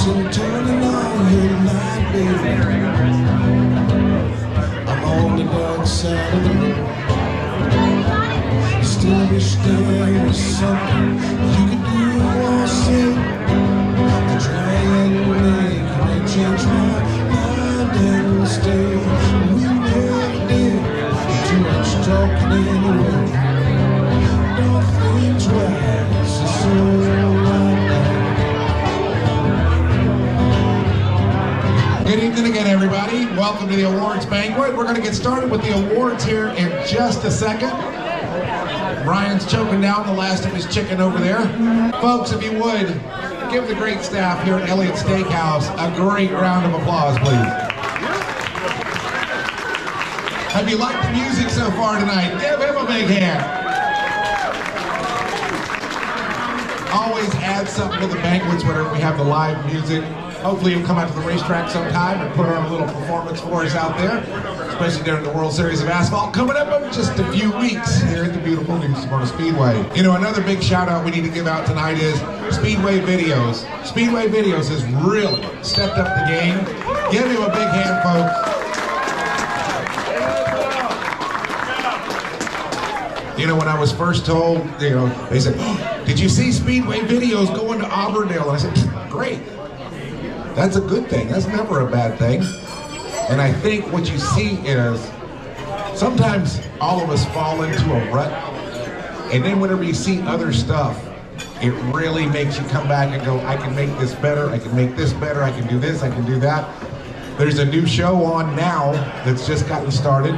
So turning on your light, baby. I'm on the dark side of the road. Still wish there was something you could do or say. I try and make me change my mind and stay. We never did too much talking anyway. Don't think twice, it's alright. Good evening again, everybody. Welcome to the awards banquet. We're going to get started with the awards here in just a second. Brian's choking down the last of his chicken over there. Folks, if you would, give the great staff here at Elliott Steakhouse a great round of applause, please. Have you liked the music so far tonight? Give him a big hand. Always add something to the banquets whenever we have the live music. Hopefully you'll come out to the racetrack sometime and put on a little performance for us out there, especially during the World Series of Asphalt coming up in just a few weeks here at the beautiful new Smyrna Speedway. You know, another big shout out we need to give out tonight is Speedway Videos. Speedway Videos has really stepped up the game. Give him a big hand, folks. You know, when I was first told, you know, they said, oh, did you see Speedway Videos going to Auburndale? And I said, great. That's a good thing. That's never a bad thing. And I think what you see is sometimes all of us fall into a rut, and then whenever you see other stuff, it really makes you come back and go, I can make this better, I can make this better, I can do this, I can do that. There's a new show on now that's just gotten started.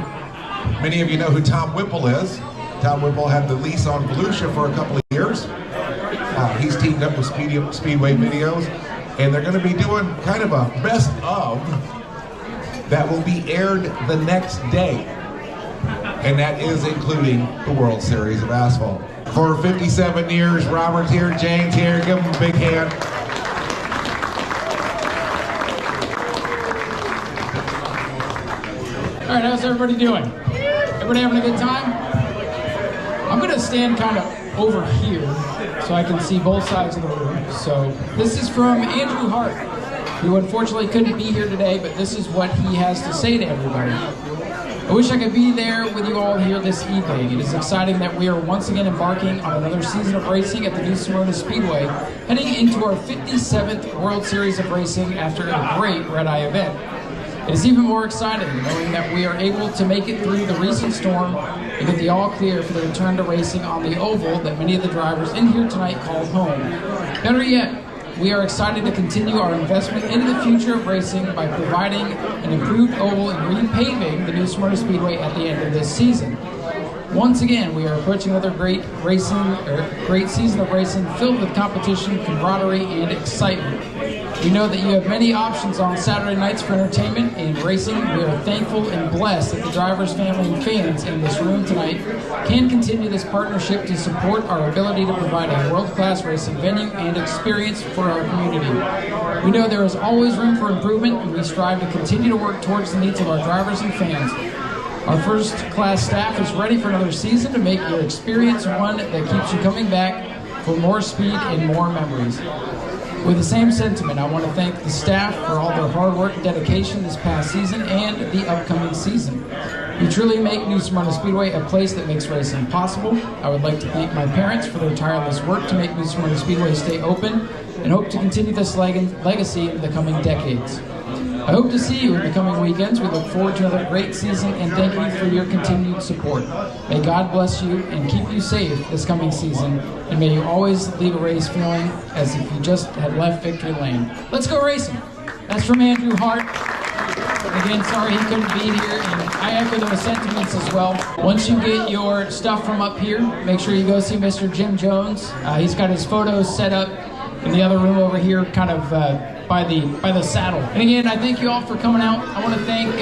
Many of you know who Tom Whipple is. Tom Whipple had the lease on Volusia for a couple of years. He's teamed up with Speedway Videos, and they're going to be doing kind of a best of that will be aired the next day, and that is including the World Series of Asphalt. For 57 years, Robert's here, Jane's here, give them a big hand. All right, how's everybody doing? Everybody having a good time? I'm gonna stand kind of over here so I can see both sides of the room. So this is from Andrew Hart, who unfortunately couldn't be here today, but this is what he has to say to everybody. I wish I could be there with you all here this evening. It is exciting that we are once again embarking on another season of racing at the new Smyrna Speedway, heading into our 57th World Series of Racing after a great red-eye event. It is even more exciting knowing that we are able to make it through the recent storm and get the all clear for the return to racing on the oval that many of the drivers in here tonight called home. Better yet, we are excited to continue our investment into the future of racing by providing an improved oval and repaving the new Smyrna Speedway at the end of this season. Once again, we are approaching another great season of racing filled with competition, camaraderie, and excitement. We know that you have many options on Saturday nights for entertainment and racing. We are thankful and blessed that the drivers, family, and fans in this room tonight can continue this partnership to support our ability to provide a world-class racing venue and experience for our community. We know there is always room for improvement, and we strive to continue to work towards the needs of our drivers and fans. Our first-class staff is ready for another season to make your experience one that keeps you coming back for more speed and more memories. With the same sentiment, I want to thank the staff for all their hard work and dedication this past season and the upcoming season. You truly make New Smyrna Speedway a place that makes racing possible. I would like to thank my parents for their tireless work to make New Smyrna Speedway stay open and hope to continue this legacy into the coming decades. I hope to see you in the coming weekends. We look forward to another great season and thank you for your continued support. May God bless you and keep you safe this coming season, and may you always leave a race feeling as if you just had left victory lane. Let's go racing. That's from Andrew Hart. Again, sorry he couldn't be here, and I echo those sentiments as well. Once you get your stuff from up here, make sure you go see Mr. Jim Jones. He's got his photos set up in the other room over here, kind of by the saddle. And again, I thank you all for coming out. I want to thank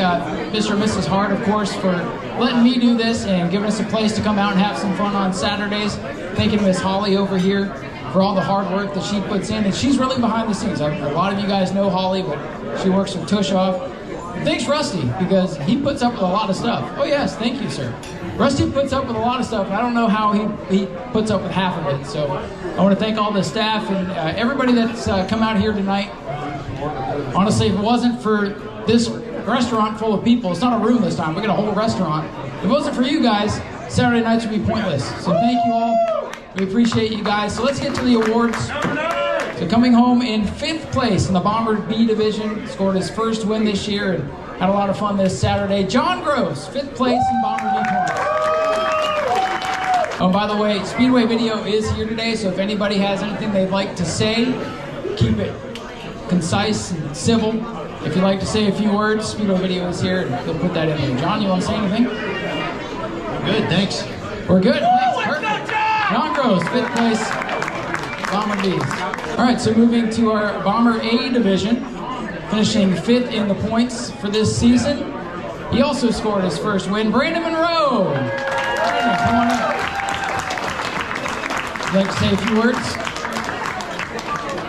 Mr. and Mrs. Hart, of course, for letting me do this and giving us a place to come out and have some fun on Saturdays. Thanking Miss Holly over here for all the hard work that she puts in, and she's really behind the scenes. A lot of you guys know Holly, but she works her tush off. Thanks, Rusty, because he puts up with a lot of stuff. Oh yes, thank you, sir. Rusty puts up with a lot of stuff. I don't know how he puts up with half of it. So I want to thank all the staff and everybody that's come out here tonight. Honestly, if it wasn't for this restaurant full of people, it's not a room this time, we got a whole restaurant. If it wasn't for you guys, Saturday nights would be pointless. So thank you all. We appreciate you guys. So let's get to the awards. So coming home in 5th place in the Bomber B division, scored his first win this year and had a lot of fun this Saturday. John Gross, 5th place in Bomber B points. Oh, by the way, Speedway Video is here today, so if anybody has anything they'd like to say, keep it concise and civil. If you'd like to say a few words, Speedway Video is here, and they'll put that in there. John, you want to say anything? Good, thanks. We're good. Thanks. Perfect. John Gross, 5th place, Bomber B's. All right, so moving to our Bomber A division, finishing 5th in the points for this season. He also scored his first win. Brandon Monroe. Brandon, come on up. Would you like to say a few words?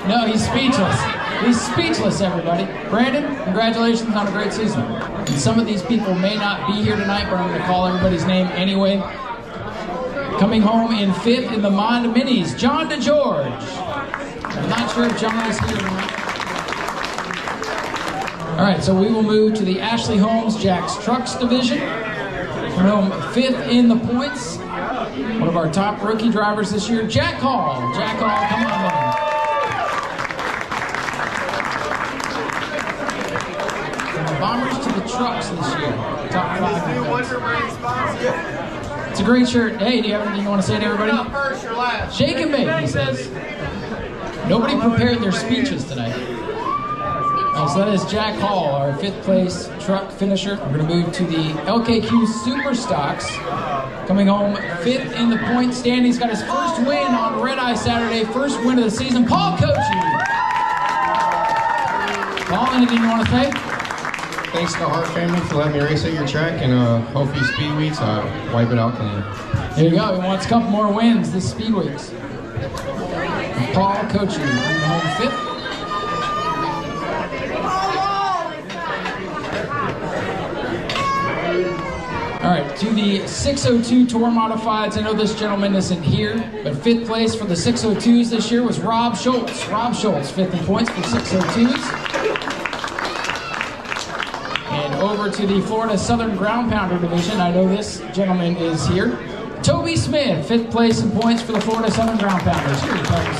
No, he's speechless. He's speechless, everybody. Brandon, congratulations on a great season. And some of these people may not be here tonight, but I'm going to call everybody's name anyway. Coming home in 5th in the Mod Minis, John DeGeorge. I'm not sure if John is here tonight. All right, so we will move to the Ashley Holmes Jack's Trucks division. Coming home 5th in the points. One of our top rookie drivers this year, Jack Hall. Jack Hall, come on in. From the Bombers to the Trucks this year. Top 5. It's a great shirt. Hey, do you have anything you want to say to everybody? First or last. Shake and bake, he says. Nobody prepared their speeches tonight. So that is Jack Hall, our 5th place truck finisher. We're going to move to the LKQ Super Stocks. Coming home 5th in the point standings. Got his first win on Red Eye Saturday. First win of the season. Paul Coachie. Paul, anything you want to say? Thanks to the Hart family for letting me race at your track, and hopefully Speed Weeks, wipe it out clean. There you go. He wants a couple more wins this Speed Weeks. Paul Coachie coming home 5th. All right, to the 602 Tour Modifieds. I know this gentleman isn't here, but 5th place for the 602s this year was Rob Schultz. Rob Schultz, 5th in points for 602s. And over to the Florida Southern Ground Pounder division. I know this gentleman is here. Toby Smith, 5th place in points for the Florida Southern Ground Pounders. Here he comes.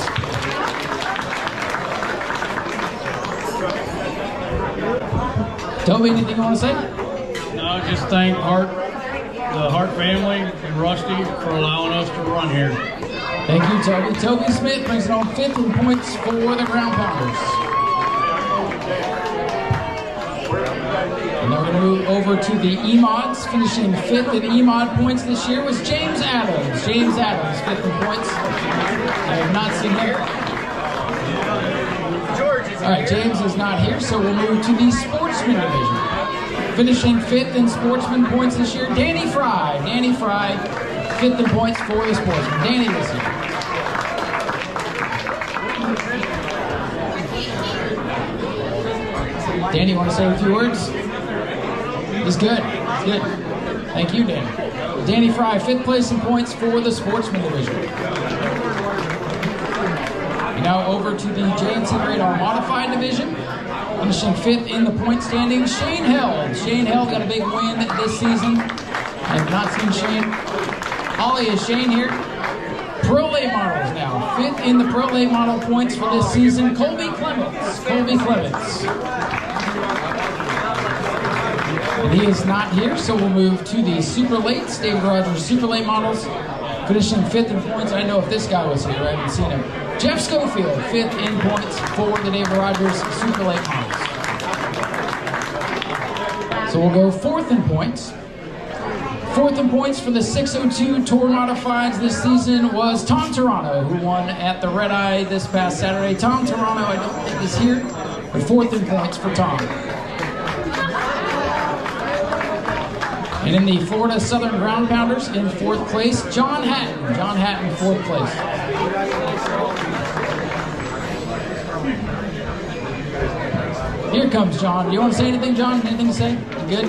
Toby, anything you want to say? No, just thank the Hart family and Rusty for allowing us to run here. Thank you, Toby. Toby Smith brings it home 5th in points for the Ground Pounders. And now we're going to move over to the E-Mods. Finishing 5th in E-Mod points this year was James Adams. James Adams, 5th in points. I have not seen him. All right, James is not here, so we'll move to the Sportsman division. Finishing 5th in Sportsman points this year, Danny Fry. Danny Fry, 5th in points for the Sportsman. Danny this year. Danny, want to say a few words? He's good. He's good. Thank you, Danny. Danny Fry, 5th place in points for the Sportsman division. And now over to the J&C Radar Modified division. Finishing 5th in the point standings, Shane Held. Shane Held got a big win this season. I have not seen Shane. Holly, is Shane here? Pro Late Models now. 5th in the Pro Late Model points for this season, Colby Clements. Colby Clements. And he is not here, so we'll move to the Super Lates, David Rogers Super Late Models. Finishing 5th in points. I know if this guy was here, I haven't seen him. Jeff Schofield, 5th in points for the David Rogers Super Late Models. So we'll go 4th in points. 4th in points for the 602 Tour Modifieds this season was Tom Toronto, who won at the Red Eye this past Saturday. Tom Toronto, I don't think is here, but 4th in points for Tom. And in the Florida Southern Ground Pounders, in 4th place, John Hatton. John Hatton, 4th place. Here comes John. Do you want to say anything, John? Anything to say? You good?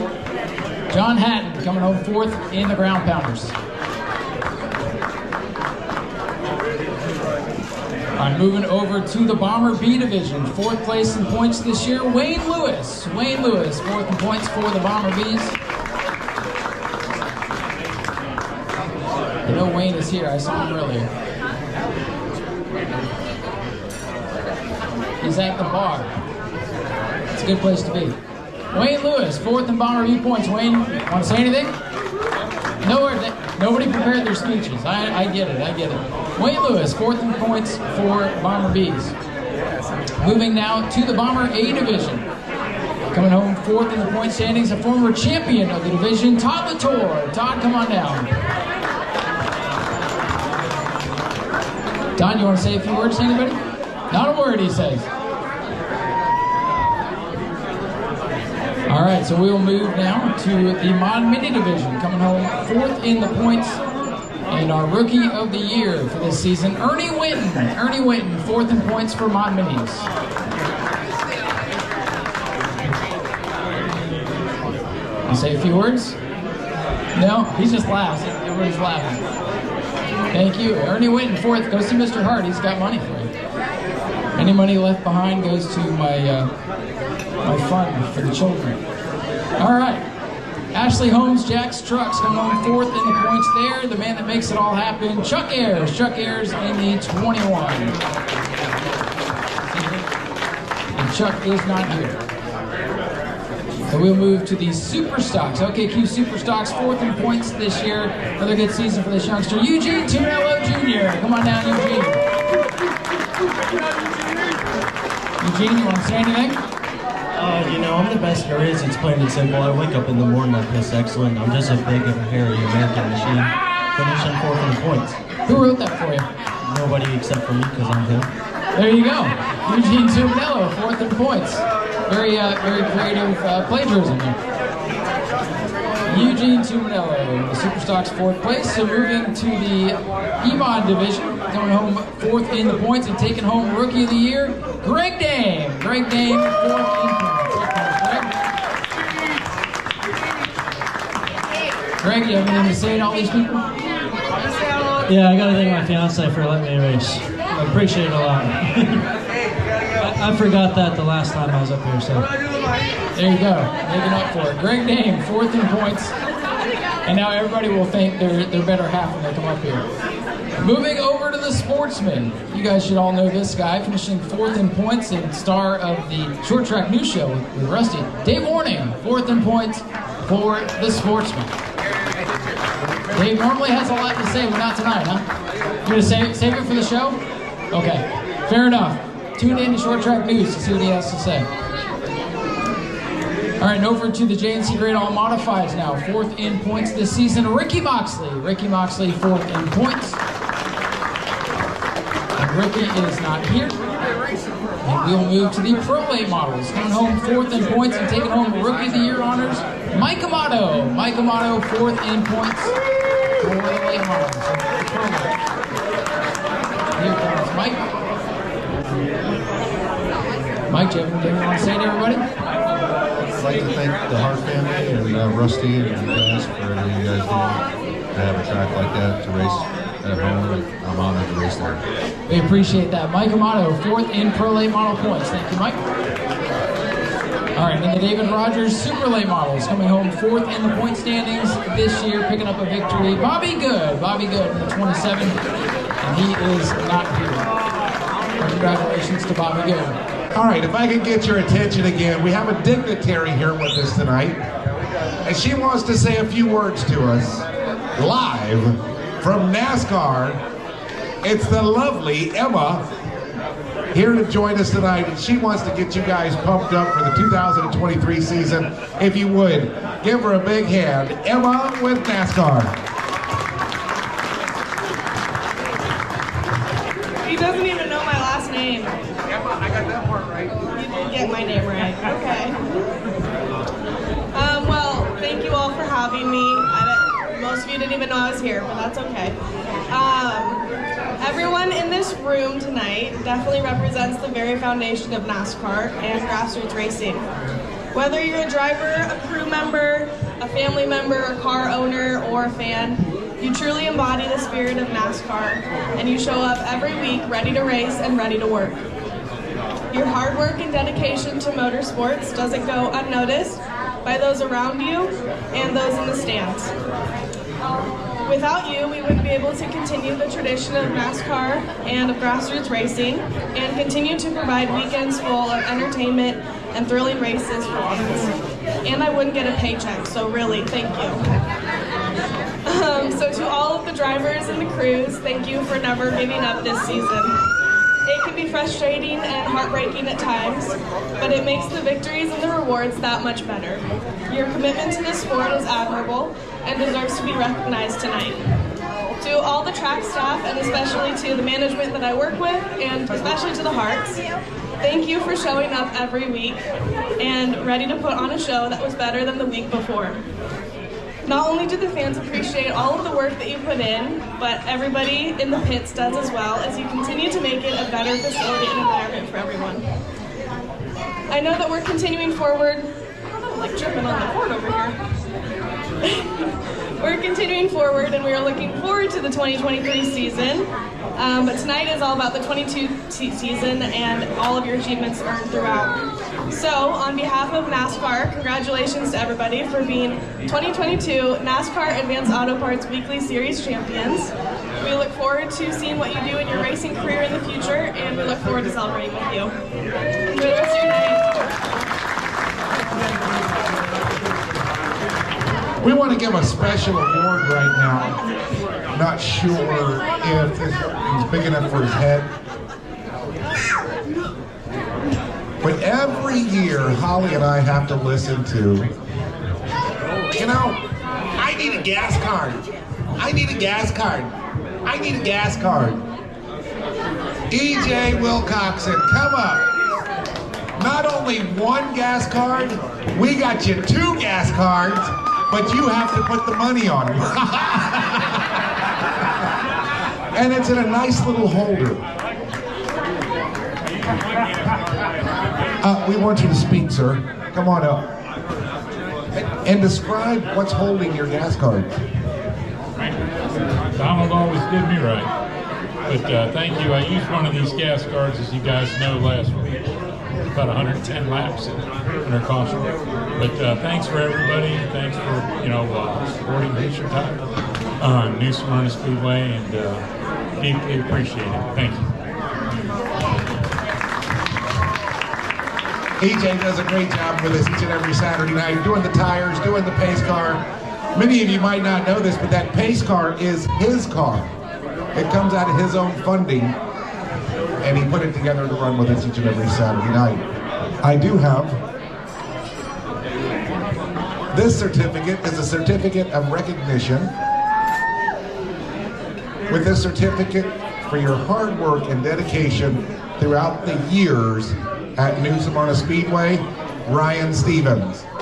John Hatton coming home 4th in the Ground Pounders. right, moving over to the Bomber B division. 4th place in points this year, Wayne Lewis. Wayne Lewis, 4th in points for the Bomber Bs. I know Wayne is here. I saw him earlier. He's at the bar. It's a good place to be. Wayne Lewis, 4th in Bomber B points. Wayne, want to say anything? Nobody prepared their speeches. I get it. Wayne Lewis, 4th in points for Bomber Bs. Moving now to the Bomber A division. Coming home 4th in the point standings, a former champion of the division, Todd Latour. Todd, come on down. Don, you want to say a few words to anybody? Not a word, he says. All right, so we'll move now to the Mod Mini division. Coming home 4th in the points and our Rookie of the Year for this season, Ernie Winton. Ernie Winton, 4th in points for Mod Minis. You say a few words? No? He just laughs. Everybody's laughing. Thank you. Ernie Winton, 4th. Go see Mr. Hart. He's got money for you. Any money left behind goes to my fund for the children. All right. Ashley Holmes, Jack's Trucks, come home 4th in the points there. The man that makes it all happen, Chuck Ayers. Chuck Ayers in the 21. And Chuck is not here. So we'll move to the Super Stocks. OKQ Super Stocks, 4th in points this year. Another good season for this youngster. Eugene Tumelo Jr. Come on down, Eugene. Eugene, you want to say anything? You know, I'm the best there is. It's plain and simple. I wake up in the morning, I piss excellent. I'm just a big, hairy American machine. Finishing 4th in the points. Who wrote that for you? Nobody except for me, because I'm him. There you go. Eugene Tumelo, 4th in points. Very creative plagiarism there. Eugene Tumelo, the Superstocks 4th place. So moving to the EMOD division, coming home 4th in the points and taking home Rookie of the Year, Greg Dame. Greg Dame, 4th in points. Greg, you have anything to say to all these people? Yeah, I gotta thank my fiance for letting me race. I appreciate it a lot. I forgot that the last time I was up here, so. There you go, making up for it. Greg Dame, 4th in points. And now everybody will think they're better half when they come up here. Moving over to the Sportsman. You guys should all know this guy, finishing 4th in points and star of the Short Track News Show with Rusty. Dave Warning, 4th in points for the Sportsman. Dave normally has a lot to say, but not tonight, huh? You gonna save it for the show? Okay, fair enough. Tune in to Short Track News to see what he has to say. All right, over to the JNC Great All Modifieds now. 4th in points this season, Ricky Moxley. Ricky Moxley, 4th in points. And Ricky is not here. And we'll move to the Pro Late Models. Coming home 4th in points and taking home Rookie of the Year honors, Mike Amato. Mike Amato, 4th in points for the late models. So the Pro Late. Here comes Mike. Mike, do you have anything you want to say to everybody? I'd like to thank the Hart family and Rusty and you guys for everything you guys do to have a track like that to race at home. I'm honored to race there. We appreciate that. Mike Amato, 4th in Pro Late Model points. Thank you, Mike. All right, and the David Rogers Super Late Models coming home 4th in the point standings this year, picking up a victory. Bobby Good in the 27, and he is not here. Congratulations to Bobby Good. All right, if I can get your attention again, we have a dignitary here with us tonight, and she wants to say a few words to us, live from NASCAR. It's the lovely Emma here to join us tonight, and she wants to get you guys pumped up for the 2023 season. If you would, give her a big hand. Emma with NASCAR. He doesn't even know my last name. Emma, I got that part right. You did get my name right. Okay. Well, thank you all for having me. Most of you didn't even know I was here, but that's okay. Everyone in this room tonight definitely represents the very foundation of NASCAR and grassroots racing. Whether you're a driver, a crew member, a family member, a car owner, or a fan, You truly embody the spirit of NASCAR, and you show up every week ready to race and ready to work. Your hard work and dedication to motorsports doesn't go unnoticed by those around you and those in the stands. Without you, we wouldn't be able to continue the tradition of NASCAR and of grassroots racing and continue to provide weekends full of entertainment and thrilling races for fans. And I wouldn't get a paycheck, so really, thank you. So to all of the drivers and the crews, thank you for never giving up this season. It can be frustrating and heartbreaking at times, but it makes the victories and the rewards that much better. Your commitment to the sport is admirable and deserves to be recognized tonight. To all the track staff, and especially to the management that I work with, and especially to the Hearts, thank you for showing up every week and ready to put on a show that was better than the week before. Not only do the fans appreciate all of the work that you put in, but everybody in the pits does as well, as you continue to make it a better facility and environment for everyone. I know that we're continuing forward. I'm like tripping on the board over here. We're continuing forward, and we are looking forward to the 2023 season. But tonight is all about the 22 season and all of your achievements earned throughout. So, on behalf of NASCAR, congratulations to everybody for being 2022 NASCAR Advanced Auto Parts Weekly Series champions. We look forward to seeing what you do in your racing career in the future, and we look forward to celebrating with you. Enjoy the rest of your night. We want to give a special award right now. I'm not sure if he's big enough for his head. But every year, Holly and I have to listen to, you know, I need a gas card. I need a gas card. I need a gas card. E.J. Wilcoxon, come up. Not only one gas card, we got you 2 gas cards, but you have to put the money on them. And it's in a nice little holder. We want you to speak, sir. Come on up. And describe what's holding your gas card. Donald always did me right. But thank you. I used one of these gas cards, as you guys know, last week. About 110 laps in our caution. But thanks for everybody. Thanks for, supporting Hoosier Tire, New Smyrna Speedway, and deeply appreciate it. Thank you. EJ does a great job with us each and every Saturday night, doing the tires, doing the pace car. Many of you might not know this, but that pace car is his car. It comes out of his own funding, and he put it together to run with us each and every Saturday night. I do have, this certificate is a certificate of recognition. With this certificate for your hard work and dedication throughout the years at New Smyrna Speedway, Ryan Stevens. Now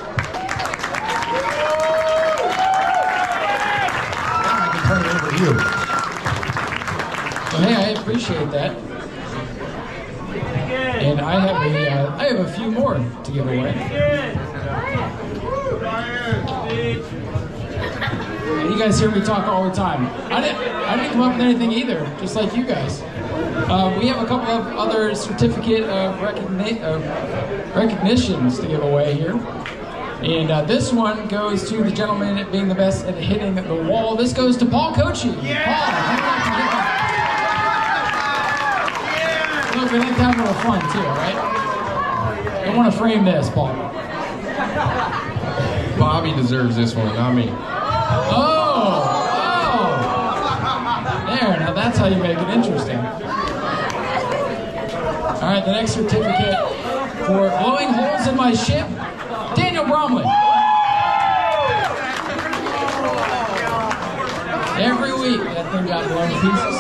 I can turn it over to you. Well, hey, I appreciate that. And I have a few more to give away. You guys hear me talk all the time. I didn't come up with anything either, just like you guys. We have a couple of other certificate of recognitions to give away here. And this one goes to the gentleman being the best at hitting the wall. This goes to Paul Coachy. Yeah. Paul, look, we like to have a little fun too, right? Don't want to frame this, Paul. Bobby deserves this one, not me. Oh! There, now that's how you make it interesting. All right, the next certificate for blowing holes in my ship, Daniel Bromley. Every week that thing got blown to pieces.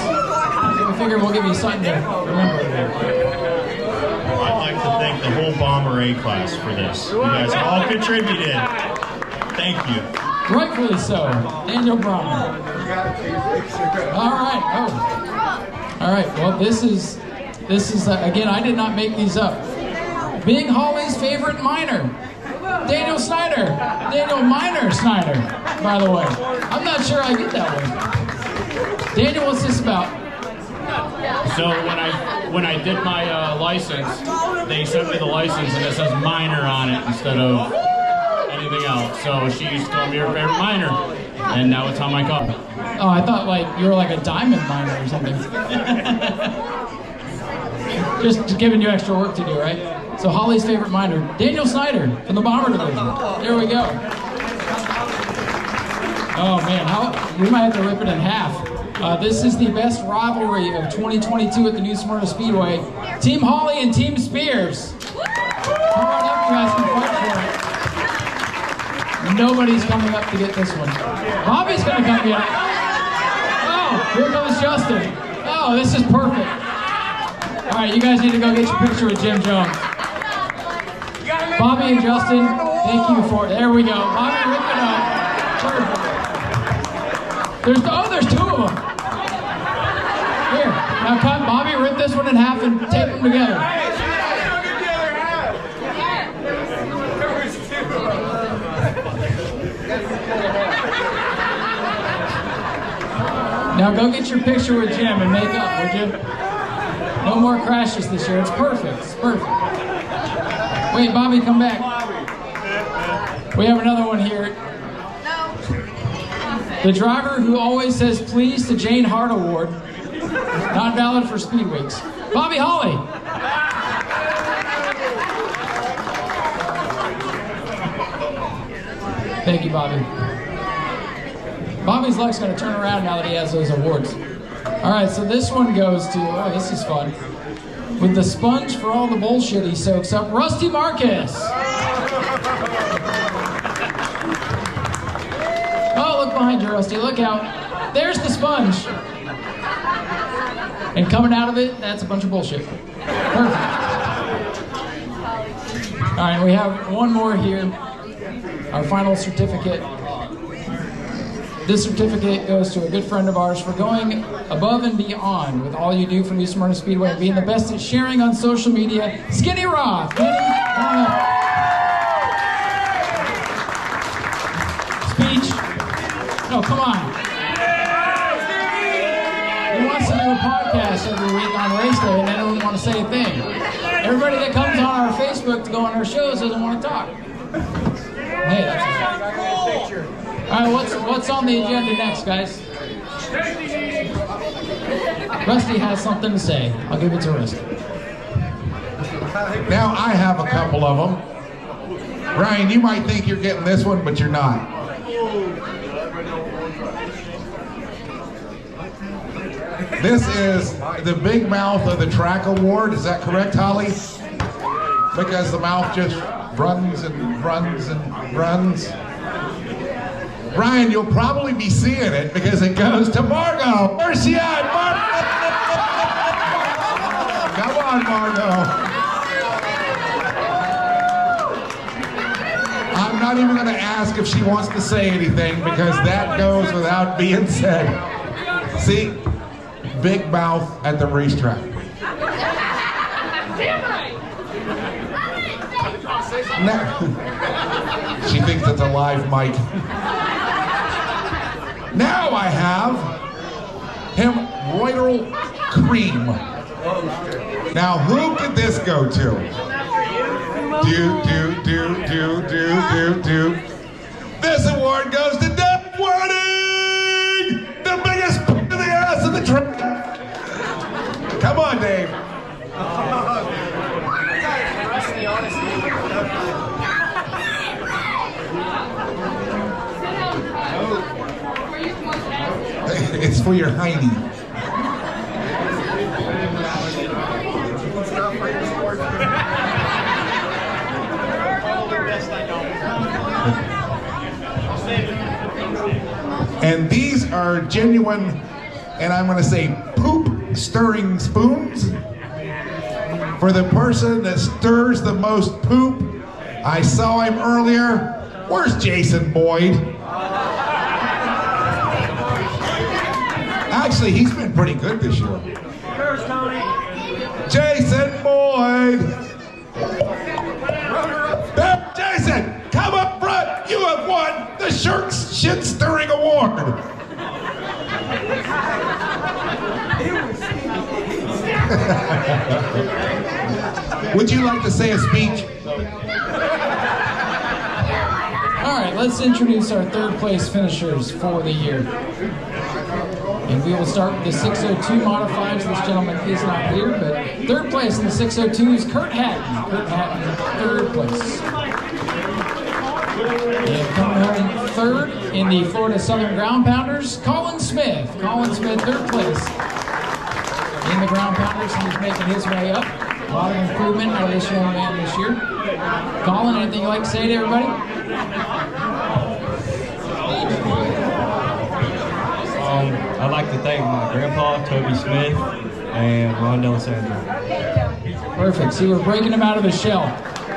So we figured we'll give you something to remember. I'd like to thank the whole Bomber A class for this. You guys all contributed. Thank you. Rightfully so, Daniel Bromley. All right, all right. Well, this is again, I did not make these up. Big Holly's favorite miner, Daniel Snyder. Daniel Minor Snyder, by the way. I'm not sure I get that one. Daniel, what's this about? So when I did my license, they sent me the license and it says minor on it instead of anything else. So she used to call me her favorite minor, and now it's on my car. Oh, I thought like you were like a diamond miner or something. Just giving you extra work to do, right? So Holly's favorite miner, Daniel Snyder from the Bomber Division. There we go. Oh man, we might have to rip it in half. This is the best rivalry of 2022 at the New Smyrna Speedway. Team Holly and Team Spears. Come on up, you guys can fight for it. Nobody's coming up to get this one. Bobby's gonna come get it. Oh, here comes Justin. Oh, this is perfect. All right, you guys need to go get your picture with Jim Jones. Bobby and Justin, thank you for it. There we go. Bobby, rip it up. Perfect. There's two of them. Here, now cut Bobby, rip this one in half and tape them together. Now go get your picture with Jim and make up, would you? No more crashes this year. It's perfect. It's perfect. Wait, Bobby, come back. We have another one here. The driver who always says please to Jane Hart Award. Not valid for Speed Weeks. Bobby Holly. Thank you, Bobby. Bobby's luck's going to turn around now that he has those awards. All right, so this one goes to, oh, this is fun. With the sponge for all the bullshit he soaks up, Rusty Marcus. Oh, look behind you, Rusty. Look out. There's the sponge. And coming out of it, that's a bunch of bullshit. Perfect. All right, we have one more here. Our final certificate. This certificate goes to a good friend of ours for going above and beyond with all you do for New Smyrna Speedway and being the best at sharing on social media. Skinny Roth. Speech. Oh, come on. He wants to do a podcast every week on race day and they don't want to say a thing. Everybody that comes on our Facebook to go on our shows doesn't want to talk. Hey, that's a all right, what's on the agenda next, guys? Rusty has something to say. I'll give it to Rusty. Now I have a couple of them. Ryan, you might think you're getting this one, but you're not. This is the Big Mouth of the Track Award. Is that correct, Holly? Because the mouth just runs and runs and runs. Ryan, you'll probably be seeing it because it goes to Margot. Where's she at? Margot! Come on, Margot. I'm not even going to ask if she wants to say anything because that goes without being said. See? Big mouth at the racetrack. Now, she thinks it's a live mic. Now I have him Royal Cream. Now who could this go to? Do. This award goes to Deb Warding, the biggest p*** of the ass of the track. Come on, Dave. It's for your hiney. And these are genuine, and I'm going to say poop stirring spoons. For the person that stirs the most poop, I saw him earlier. Where's Jason Boyd? Actually, he's been pretty good this year. Cheers, Tony. Jason Boyd. There, Jason, come shit-stirring award. Would you like to say a speech? All right, let's introduce our third place finishers for the year. And we will start with the 602 modifieds. This gentleman is not here, but third place in the 602 is Kurt Hatton. Kurt Hatton, third place. And coming home third in the Florida Southern Ground Pounders, Colin Smith. Colin Smith, third place in the Ground Pounders. He's making his way up. A lot of improvement out of this young man this year. Colin, anything you'd like to say to everybody? I'd like to thank my grandpa, Toby Smith, and Ron Delisandro. Perfect. See, we're breaking him out of his shell.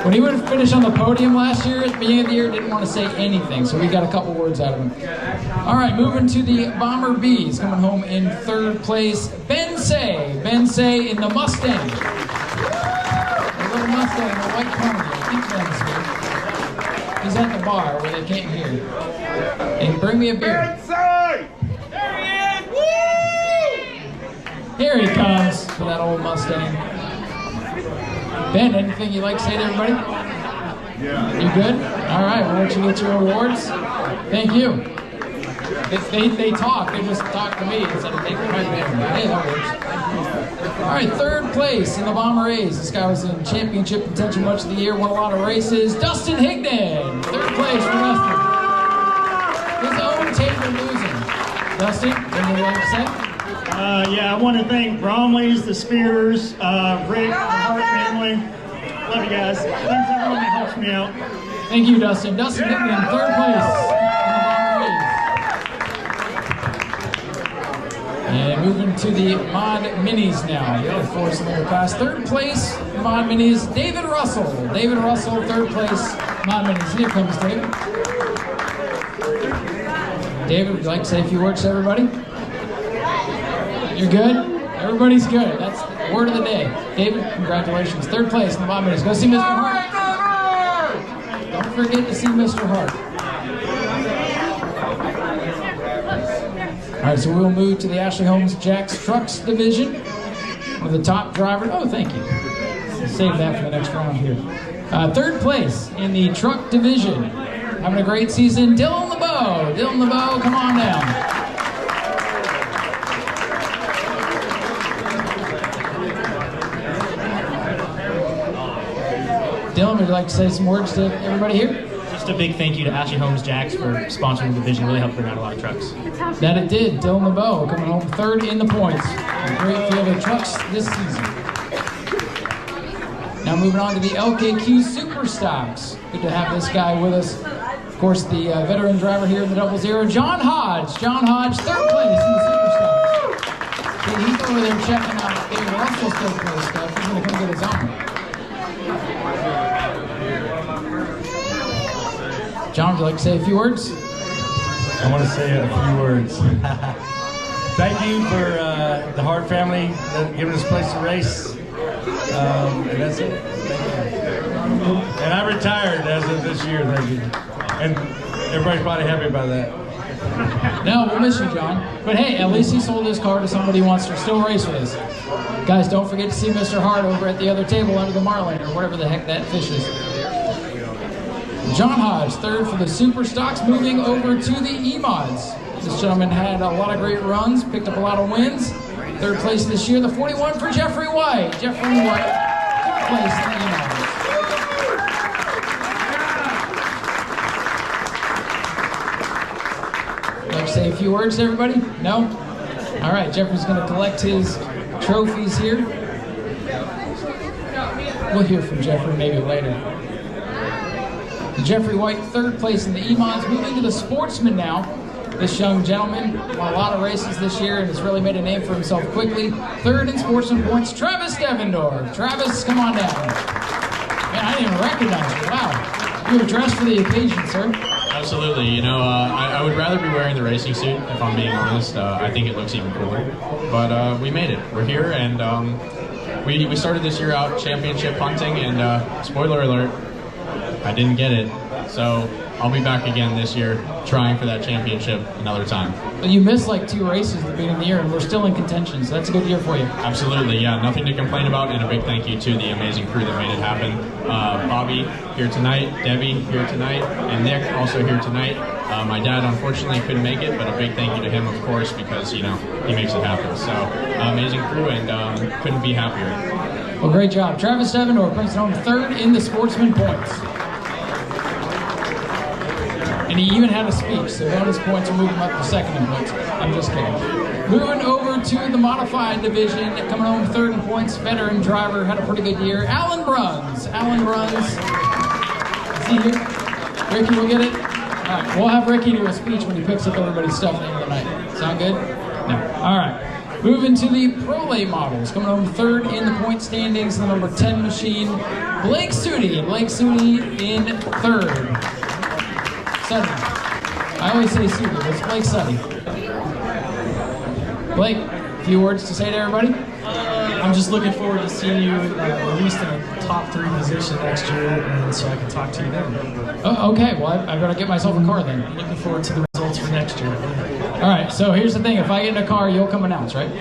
When he would have finished on the podium last year, at the beginning of the year, didn't want to say anything, so we got a couple words out of him. All right, moving to the Bomber Bees. Coming home in third place, Ben Say. Ben Say in the Mustang. The little Mustang, the white pony. I think Ben's here. He's at the bar where they can't hear. And bring me a beer. Here he comes for that old Mustang. Ben, anything you'd like to say to everybody? Yeah. You good? All right, we'll let you get your awards. Thank you. They talk. They just talk to me instead of taking my name. Hey, that works. All right, third place in the Bomber A's. This guy was in championship contention much of the year, won a lot of races. Dustin Higdon, third place for Dustin. His own table losing. Dustin, anything you'd like to say? Yeah, I want to thank Bromley's, the Spears, Rick, the Hart family. Love you guys. Thanks everyone that helps me out. Thank you, Dustin. Dustin Hickman in third place in the Bomber A's. And moving to the Mod Minis now, the other four-cylinder class. Third place, Mod Minis, David Russell. David Russell, third place, Mod Minis. Here comes David. David, would you like to say a few words to everybody? You're good? Everybody's good. That's the word of the day. David, congratulations. Third place in the Bomb Minis. Go see Mr. Hart. Don't forget to see Mr. Hart. All right, so we'll move to the Ashley Holmes Jacks Trucks division with the top driver. Oh, thank you. Save that for the next round here. Third place in the truck division. Having a great season, Dylan LeBeau. Dylan LeBeau, come on down. Dylan, would you like to say some words to everybody here? Just a big thank you to Ashley Holmes Jacks for sponsoring the division. Really helped bring out a lot of trucks. That it did. Dylan LeBeau coming home third in the points. A great field of trucks this season. Now moving on to the LKQ Super Stocks. Good to have this guy with us. Of course, the veteran driver here in the 00, John Hodge. John Hodge, third place in the Super Stocks. See, he's over there checking out David Russell's third place stuff. He's going to come get his own. John, would you like to say a few words? I want to say a few words. Thank you for the Hart family giving us a place to race. And that's it. Thank you. And I retired as of this year, thank you. And everybody's probably happy about that. No, we'll miss you, John. But hey, at least he sold his car to somebody who wants to still race with us. Guys, don't forget to see Mr. Hart over at the other table under the marlin, or whatever the heck that fish is. John Hodge, third for the Super Stocks, moving over to the E-Mods. This gentleman had a lot of great runs, picked up a lot of wins. Third place this year, the 41 for Jeffrey White. Jeffrey White, third place in the E-Mods. Like to say a few words to everybody? No? All right, Jeffrey's going to collect his trophies here. We'll hear from Jeffrey maybe later. Jeffrey White, third place in the E-Mods, moving to the Sportsman now. This young gentleman won a lot of races this year and has really made a name for himself quickly. Third in Sportsman points, Travis Devendorf. Travis, come on down. Man, I didn't even recognize you. Wow. You were dressed for the occasion, sir. Absolutely. You know, I would rather be wearing the racing suit, if I'm being honest. I think it looks even cooler. But we made it. We're here, and we started this year out championship hunting, and spoiler alert, I didn't get it. So I'll be back again this year, trying for that championship another time. But you missed like 2 races at the beginning of the year, and we're still in contention, so that's a good year for you. Absolutely, yeah, nothing to complain about, and a big thank you to the amazing crew that made it happen. Bobby here tonight, Debbie here tonight, and Nick also here tonight. My dad unfortunately couldn't make it, but a big thank you to him, of course, because, you know, he makes it happen. So, amazing crew, and couldn't be happier. Well, great job. Travis Devendorf brings it home 3rd in the sportsman points. And he even had a speech, so bonus points are moving up to 2nd in points. I'm just kidding. Moving over to the modified division, coming home 3rd in points, veteran driver, had a pretty good year. Alan Bruns. Alan Bruns. Is he here? Ricky will get it? All right, we'll have Ricky do a speech when he picks up everybody's stuff at the end of the night. Sound good? No. All right. Moving to the Pro Late models, coming home 3rd in the point standings, the number 10 machine, Blake Sudi. Blake Sudi in 3rd. Suddy. I always say Sudi, but it's Blake Suddy. Blake, a few words to say to everybody? I'm just looking forward to seeing you at least in a top 3 position next year, and so I can talk to you then. Oh, okay, well, I've got to get myself a car then. I'm looking forward to the results for next year. All right, so here's the thing. If I get in a car, you'll come announce, right?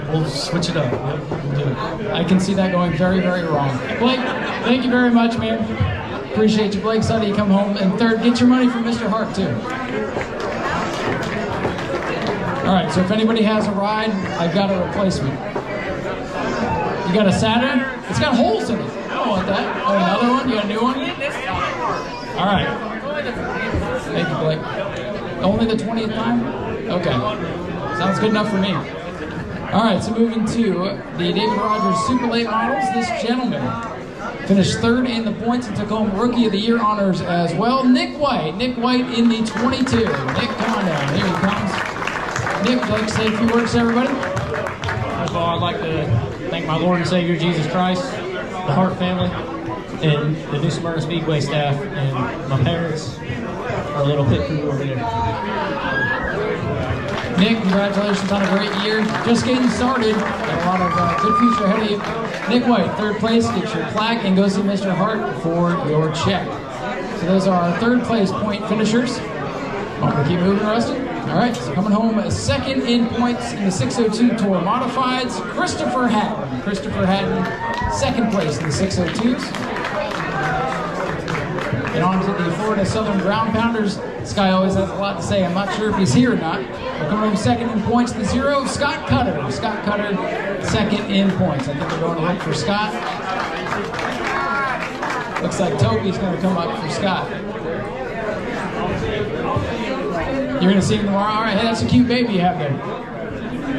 We'll switch it up. We'll do it. I can see that going very, very wrong. Blake, thank you very much, man. Appreciate you, Blake. Sunday, you come home. And 3rd, get your money from Mr. Hart, too. All right, so if anybody has a ride, I've got a replacement. You got a Saturn? It's got holes in it. I don't want that. Oh, another one? You got a new one? All right. Thank you, Blake. Only the 20th time? Okay. Sounds good enough for me. All right, so moving to the David Rogers Super Late models. This gentleman finished 3rd in the points and took home Rookie of the Year honors as well. Nick White. Nick White in the 22. Nick, come on down. Here he comes. Nick, would you like to say a few words to everybody? First of all, I'd like to thank my Lord and Savior Jesus Christ, the Hart family, and the new Smyrna Speedway staff, and my parents, our little pit crew over there. Nick, congratulations on a great year. Just getting started. Got a lot of good future ahead of you. Nick White, 3rd place. Get your plaque and go see Mr. Hart for your check. So those are our 3rd place point finishers. Want to keep moving, Rusty? All right, so coming home 2nd in points in the 602 Tour Modifieds, Christopher Hatton. Christopher Hatton, 2nd place in the 602s. And on to the Florida Southern Ground Pounders. This guy always has a lot to say. I'm not sure if he's here or not. We're coming home 2nd in points in the 0, Scott Cutter. Scott Cutter, 2nd in points. I think we're going to look for Scott. Looks like Toby's going to come up for Scott. You're going to see him tomorrow? All right, hey, that's a cute baby you have there.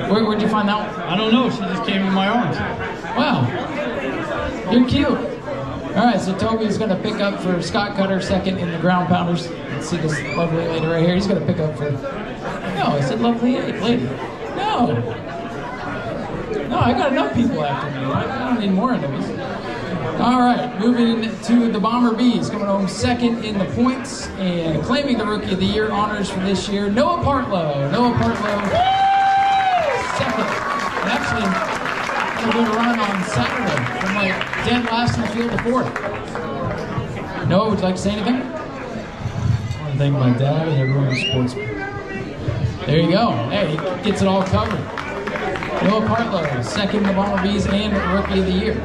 Where'd you find that one? I don't know. She just came in my arms. Wow. You're cute. All right, so Toby's going to pick up for Scott Cutter, 2nd in the Ground Pounders. Let's see this lovely lady right here. He's going to pick up for... No, I said lovely lady. No. No, I got enough people after me. I don't need more enemies. All right, moving to the Bomber Bees, coming home 2nd in the points and claiming the Rookie of the Year honors for this year, Noah Partlow. Noah Partlow, 2nd. And actually, I'm going to run on Saturday from like dead last in the field to 4th. Noah, would you like to say anything? I want to thank my dad and everyone who supports me. There you go. Hey, he gets it all covered. Noah Partlow, 2nd in the Bomber Bees and Rookie of the Year.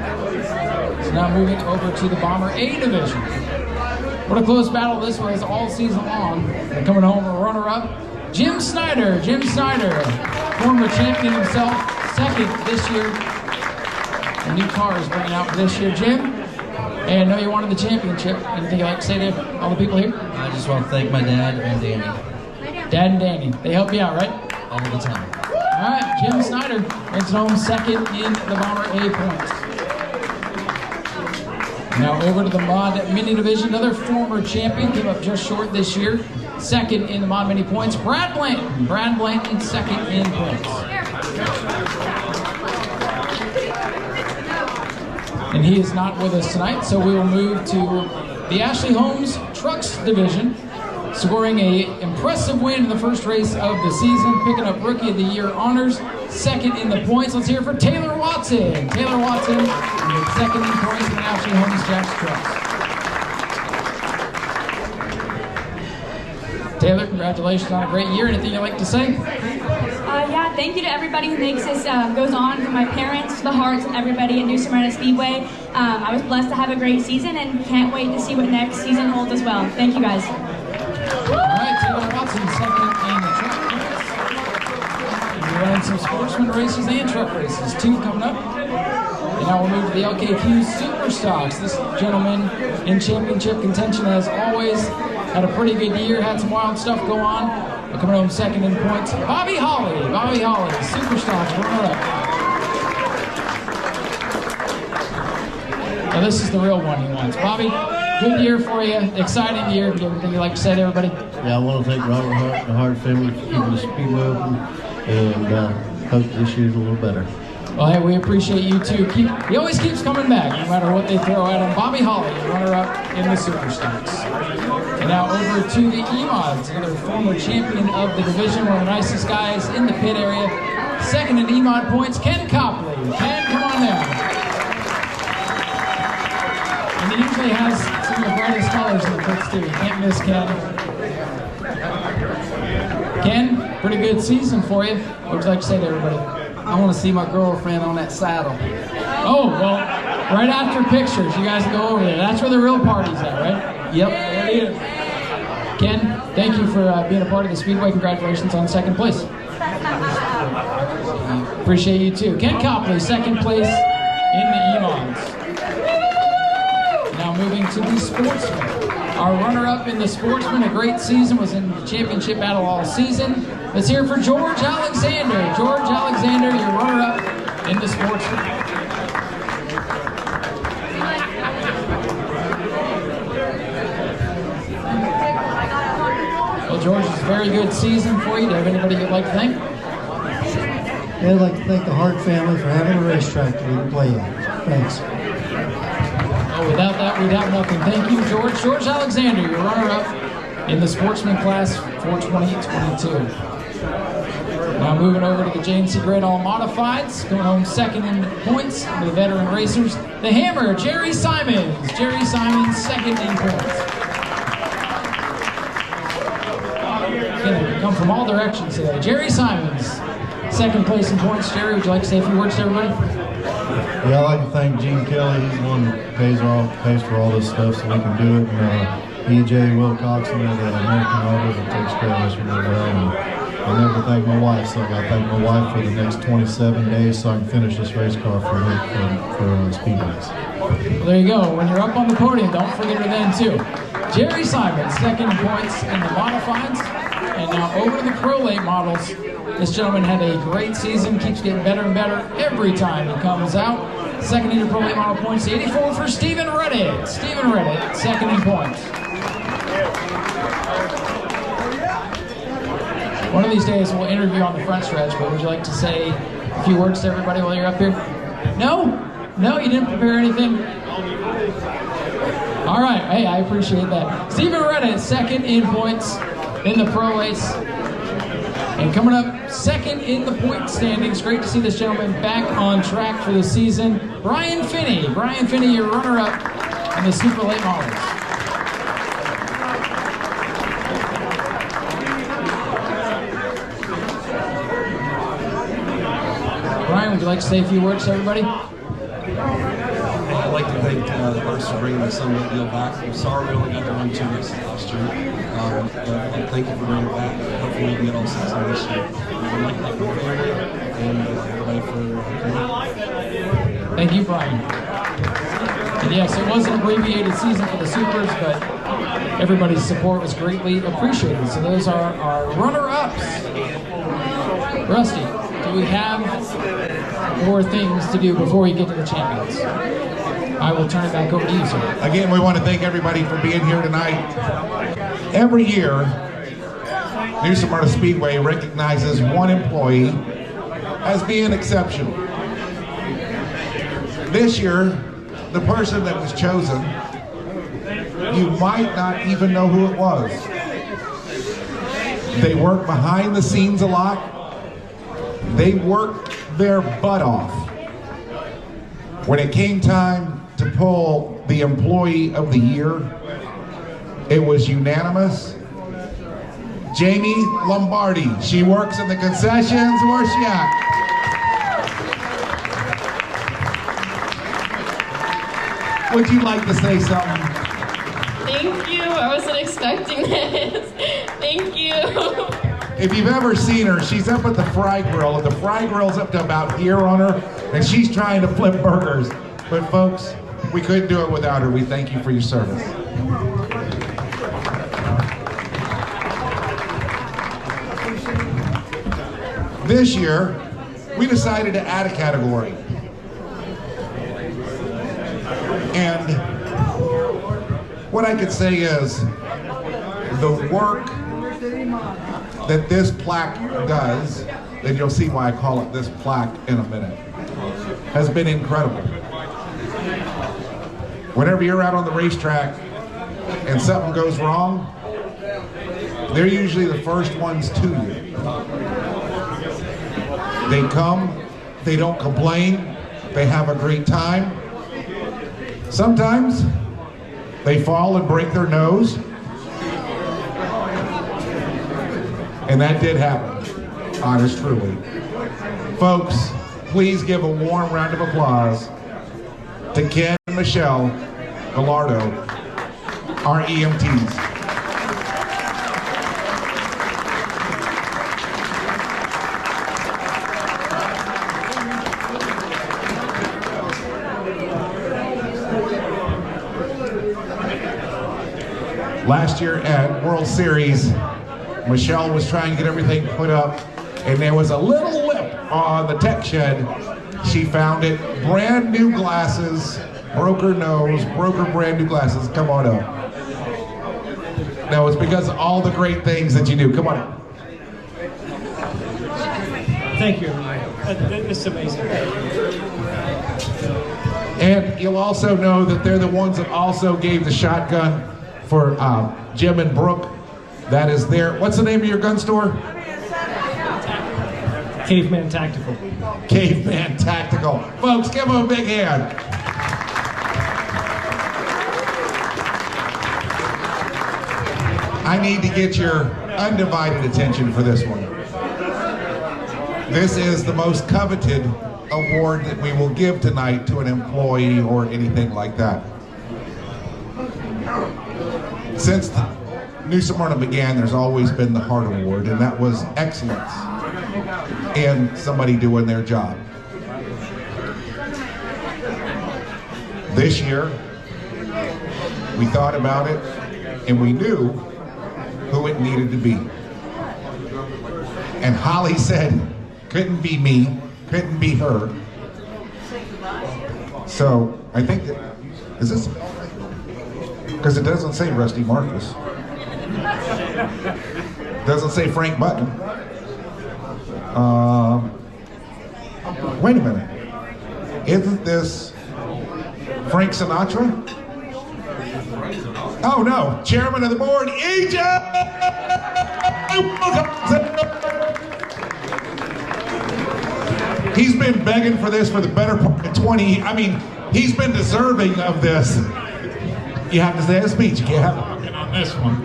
So now moving over to the Bomber A division. What a close battle this was all season long. And coming home a runner-up, Jim Snyder. Jim Snyder, former champion himself, 2nd this year. A new car is bringing out for this year. Jim, hey, I know you wanted the championship. Anything you'd like to say to all the people here? I just want to thank my dad and Danny. Dad and Danny, they help you out, right? All the time. All right, Jim Snyder brings it home 2nd in the Bomber A points. Now over to the Mod Mini division, another former champion, came up just short this year. 2nd in the Mod Mini points, Brad Blanton. Brad Blanton, 2nd in points. And he is not with us tonight, so we will move to the Ashley Holmes Trucks division, scoring an impressive win in the first race of the season, picking up Rookie of the Year honors, 2nd in the points. Let's hear it for Taylor Watson. Taylor Watson, 2nd in points in Ashley Holmes Jack's Trucks. Taylor, congratulations on a great year. Anything you'd like to say? Yeah, thank you to everybody who makes this goes on, from my parents, the Hearts, and everybody at New Smyrna Speedway. I was blessed to have a great season and can't wait to see what next season holds as well. Thank you guys. All right, Taylor Watson, second in the track race. We're running some sportsman races and truck races, 2 coming up. And now we'll move to the LKQ Super Stocks. This gentleman in championship contention, as always, had a pretty good year, had some wild stuff go on. But coming home second in points, Bobby Holly. Bobby Holly, Super Stocks, runner up. Now this is the real one he wants. Bobby, good year for you, exciting year. Anything you'd like to say to everybody? Yeah, I want to thank Robert Hart, the Hart family, for keeping the Speedway open, and hope this year's a little better. Well, hey, we appreciate you too. He always keeps coming back, no matter what they throw at him. Bobby Holly, runner-up in the Super Stocks. And now over to the E-Mods, another former champion of the division, one of the nicest guys in the pit area. Second in E-Mod points, Ken Copley. Ken, come on down. And he usually has some of the brightest colors in the pits too. You can't miss Ken. Ken, pretty good season for you. What would you like to say to everybody? I want to see my girlfriend on that saddle. Oh, well, right after pictures, you guys go over there. That's where the real party's at, right? Yep. There it is. Ken, thank you for being a part of the Speedway. Congratulations on second place. Appreciate you too. Ken Copley, second place in the E-Mods. Now moving to the Sportsman. Our runner-up in the Sportsman, a great season, was in the championship battle all season. Let's hear for George Alexander. George Alexander, your runner-up in the Sportsman. Well, George, it's a very good season for you. Do you have anybody you'd like to thank? Yeah, I'd like to thank the Hart family for having a racetrack that we can play at. Thanks. Oh, without that, we'd have nothing. Thank you, George. George Alexander, your runner-up in the Sportsman class for 2022. Now moving over to the JNC Great All Modifieds, going home second in points for the veteran racers. The Hammer, Jerry Simons. Jerry Simons, second in points. Gonna come from all directions today. Jerry Simons, second place in points. Jerry, would you like to say a few words to everybody? Yeah, I'd like to thank Gene Kelly. He's the one that pays for all this stuff so we can do it. And EJ Wilcoxon, the American Auto, that takes care of us really well. And I'll never thank my wife, so I got to thank my wife for the next 27 days so I can finish this race car for Speedways. Well, there you go. When you're up on the podium, don't forget her then too. Jerry Simons, second in points in the modifieds. And now over to the Pro Late models. This gentleman had a great season, keeps getting better and better every time he comes out. Second in the Pro Late model points, 84 for Stephen Redditt. Stephen Redditt, second in points. One of these days we'll interview on the front stretch, but would you like to say a few words to everybody while you're up here? No? No, you didn't prepare anything? All right, hey, I appreciate that. Stephen Redditt, second in points in the Pro Lates. And coming up second in the point standings, great to see this gentleman back on track for the season. Brian Finney. Brian Finney, your runner-up in the Super Late Models. Brian, would you like to say a few words to everybody? I'd like to thank the Hearts for bringing the Sunday deal back. I'm sorry we only got to run 2 races last year. But thank you for bringing it back. Hopefully we can get all 6 on this year. I'd like to thank my family and everybody for Thank you, Brian. And yes, it was an abbreviated season for the Supers, but everybody's support was greatly appreciated. So those are our runner-ups. Rusty, do we have more things to do before we get to the champions? I will turn it back over to you, sir. Again, we want to thank everybody for being here tonight. Every year, New Smyrna Speedway recognizes one employee as being exceptional. This year, the person that was chosen, you might not even know who it was. They work behind the scenes a lot. They worked their butt off. When it came time to pull the Employee of the Year, it was unanimous. Jamie Lombardi. She works in the concessions. Where's she at? Would you like to say something? Thank you. I wasn't expecting this. Thank you. If you've ever seen her, she's up at the fry grill, and the fry grill's up to about here on her, and she's trying to flip burgers. But folks, we couldn't do it without her. We thank you for your service. This year, we decided to add a category. And what I could say is the work that this plaque does, and you'll see why I call it this plaque in a minute, has been incredible. Whenever you're out on the racetrack and something goes wrong, they're usually the first ones to you. They come, they don't complain, they have a great time. Sometimes they fall and break their nose. And that did happen, honest truly. Folks, please give a warm round of applause to Ken and Michelle Gallardo, our EMTs. Last year at World Series, Michelle was trying to get everything put up, and there was a little lip on the tech shed. She found it, brand new glasses, broke her nose, broke her brand new glasses. Come on up. No, it's because of all the great things that you do. Come on up. Thank you. This is amazing. And you'll also know that they're the ones that also gave the shotgun for Jim and Brooke. That is there. What's the name of your gun store? Caveman Tactical. Caveman Tactical. Folks, give them a big hand. I need to get your undivided attention for this one. This is the most coveted award that we will give tonight to an employee or anything like that. Since New Smyrna began, there's always been the Heart Award, and that was excellence in somebody doing their job. This year, we thought about it, and we knew who it needed to be. And Holly said, couldn't be me, couldn't be her. So, I think that, is this, because it doesn't say Rusty Marcus. Doesn't say Frank Button. Wait a minute. Isn't this Frank Sinatra? Oh no, Chairman of the Board, EJ! He's been begging for this for the better part of 20, I mean, he's been deserving of this. You have to say a speech, you can't have it. On this one,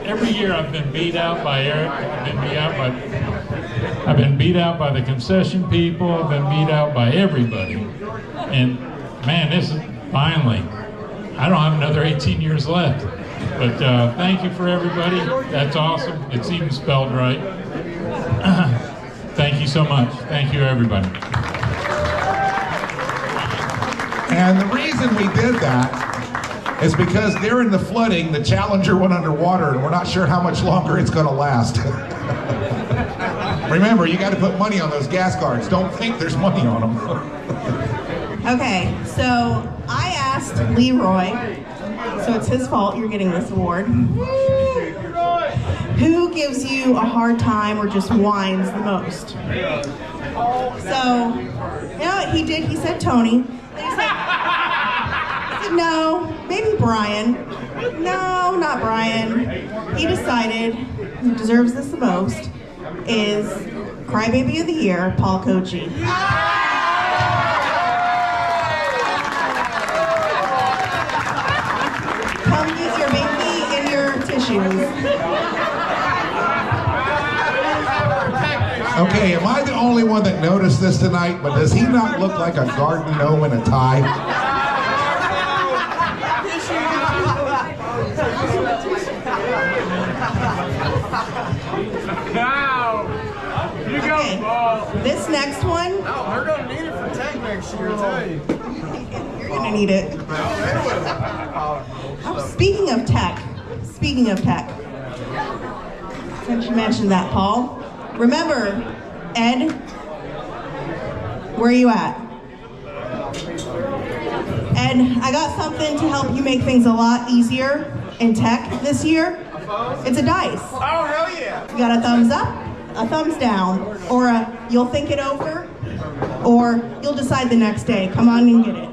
every year I've been beat out by Eric. I've been beat out by the concession people. I've been beat out by everybody. And man, this is finally. I don't have another 18 years left. But thank you for everybody. That's awesome. It's even spelled right. Thank you so much. Thank you, everybody. And the reason we did that is because during the flooding, the Challenger went underwater, and we're not sure how much longer it's going to last. Remember, you got to put money on those gas cards. Don't think there's money on them. Okay, so I asked Leroy, so it's his fault you're getting this award. Who gives you a hard time or just whines the most? So, you know what he did? He said Tony. Then he said, no, maybe Brian. No, not Brian. He decided who deserves this the most is Crybaby of the Year, Paul Kochi. Come get your baby and your tissues. Okay, am I the only one that noticed this tonight? But does he not look like a garden gnome in a tie? You go, Paul. This next one. No, we're gonna need it for tech next year, I tell you. You're gonna need it. Oh, speaking of tech, since you mentioned that, Paul, remember, Ed, where are you at? Ed, I got something to help you make things a lot easier in tech this year. It's a dice. Oh, hell yeah. You got a thumbs up, a thumbs down, or you'll think it over, or you'll decide the next day. Come on and get it.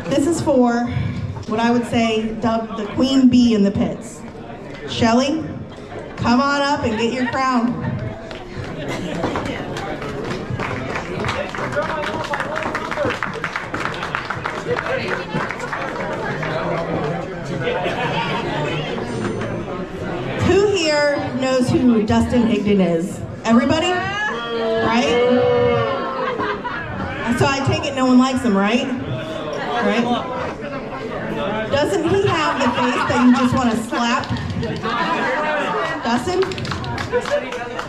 This is for what I would say dubbed the queen bee in the pits. Shelly, come on up and get your crown. Who here knows who Dustin Higdon is? Everybody? Right? So I take it no one likes him, right? Right? Doesn't he have the face that you just want to slap? Dustin?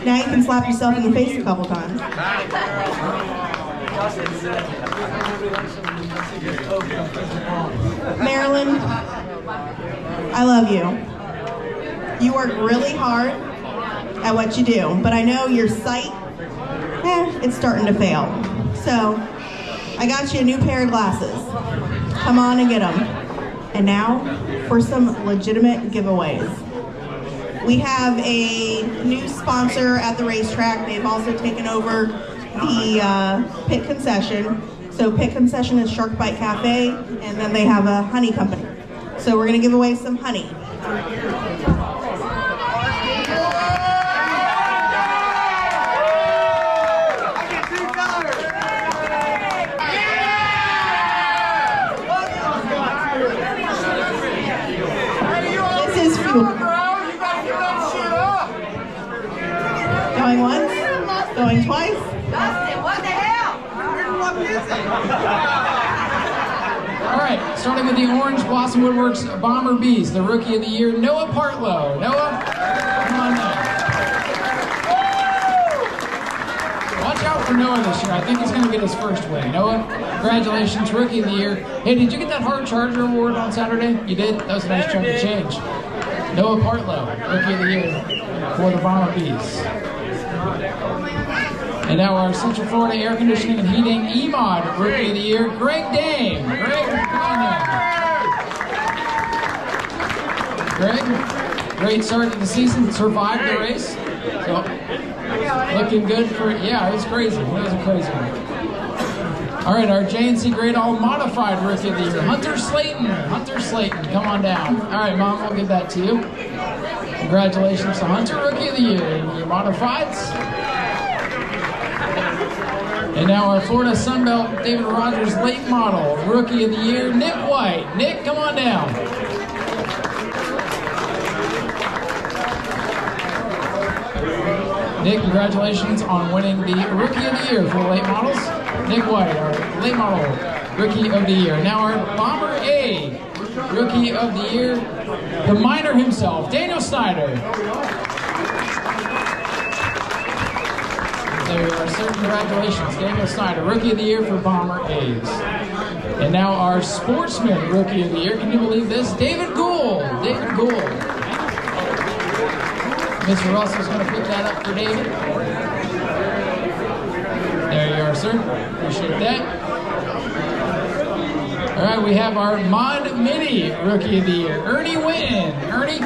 Now you can slap yourself in the face a couple times. Marilyn, I love you. You work really hard at what you do, but I know your sight, it's starting to fail. So, I got you a new pair of glasses. Come on and get them. And now, for some legitimate giveaways. We have a new sponsor at the racetrack. They've also taken over the pit concession. So pit concession is Shark Bite Cafe, and then they have a honey company. So we're gonna give away some honey. This is fuel. Going once, going twice. What the hell? All right, starting with the Orange Blossom Woodworks Bomber Bees, the Rookie of the Year, Noah Partlow. Noah, come on down. Watch out for Noah this year. I think he's going to get his first win. Noah, congratulations, Rookie of the Year. Hey, did you get that Hard Charger Award on Saturday? You did? That was a nice chunk of change. Noah Partlow, Rookie of the Year for the Bomber Bees. And now our Central Florida Air Conditioning and Heating EMOD Rookie of the Year, Greg Dame. Greg, come on down. Greg, great start to the season, survived the race. So, looking good for, yeah, it was crazy. It was a crazy one. All right, our JNC Great All Modified Rookie of the Year, Hunter Slayton. Hunter Slayton, come on down. All right, Mom, we'll give that to you. Congratulations to Hunter, Rookie of the Year, your modifieds. And now our Florida Sunbelt David Rogers Late Model Rookie of the Year, Nick White. Nick, come on down. Nick, congratulations on winning the Rookie of the Year for late models. Nick White, our late model Rookie of the Year. Now our Bomber A Rookie of the Year, the miner himself, Daniel Snyder. There you are, sir. Congratulations, Daniel Snyder, Rookie of the Year for Bomber A's. And now our Sportsman Rookie of the Year. Can you believe this? David Gould. David Gould. Mr. Russell's going to put that up for David. There you are, sir. Appreciate that. All right, we have our Mod Mini Rookie of the Year, Ernie Winton. Ernie.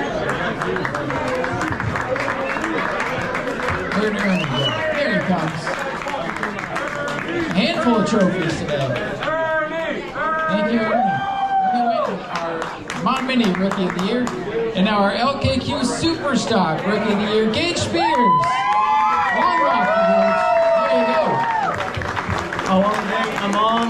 Where'd Ernie go? There he comes. A handful of trophies today. Thank you, Ernie. Ernie Winton, our Mod Mini Rookie of the Year. And now our LKQ Superstock Rookie of the Year, Gage Spears. Long rock, Gage. There you go. Oh, I'm on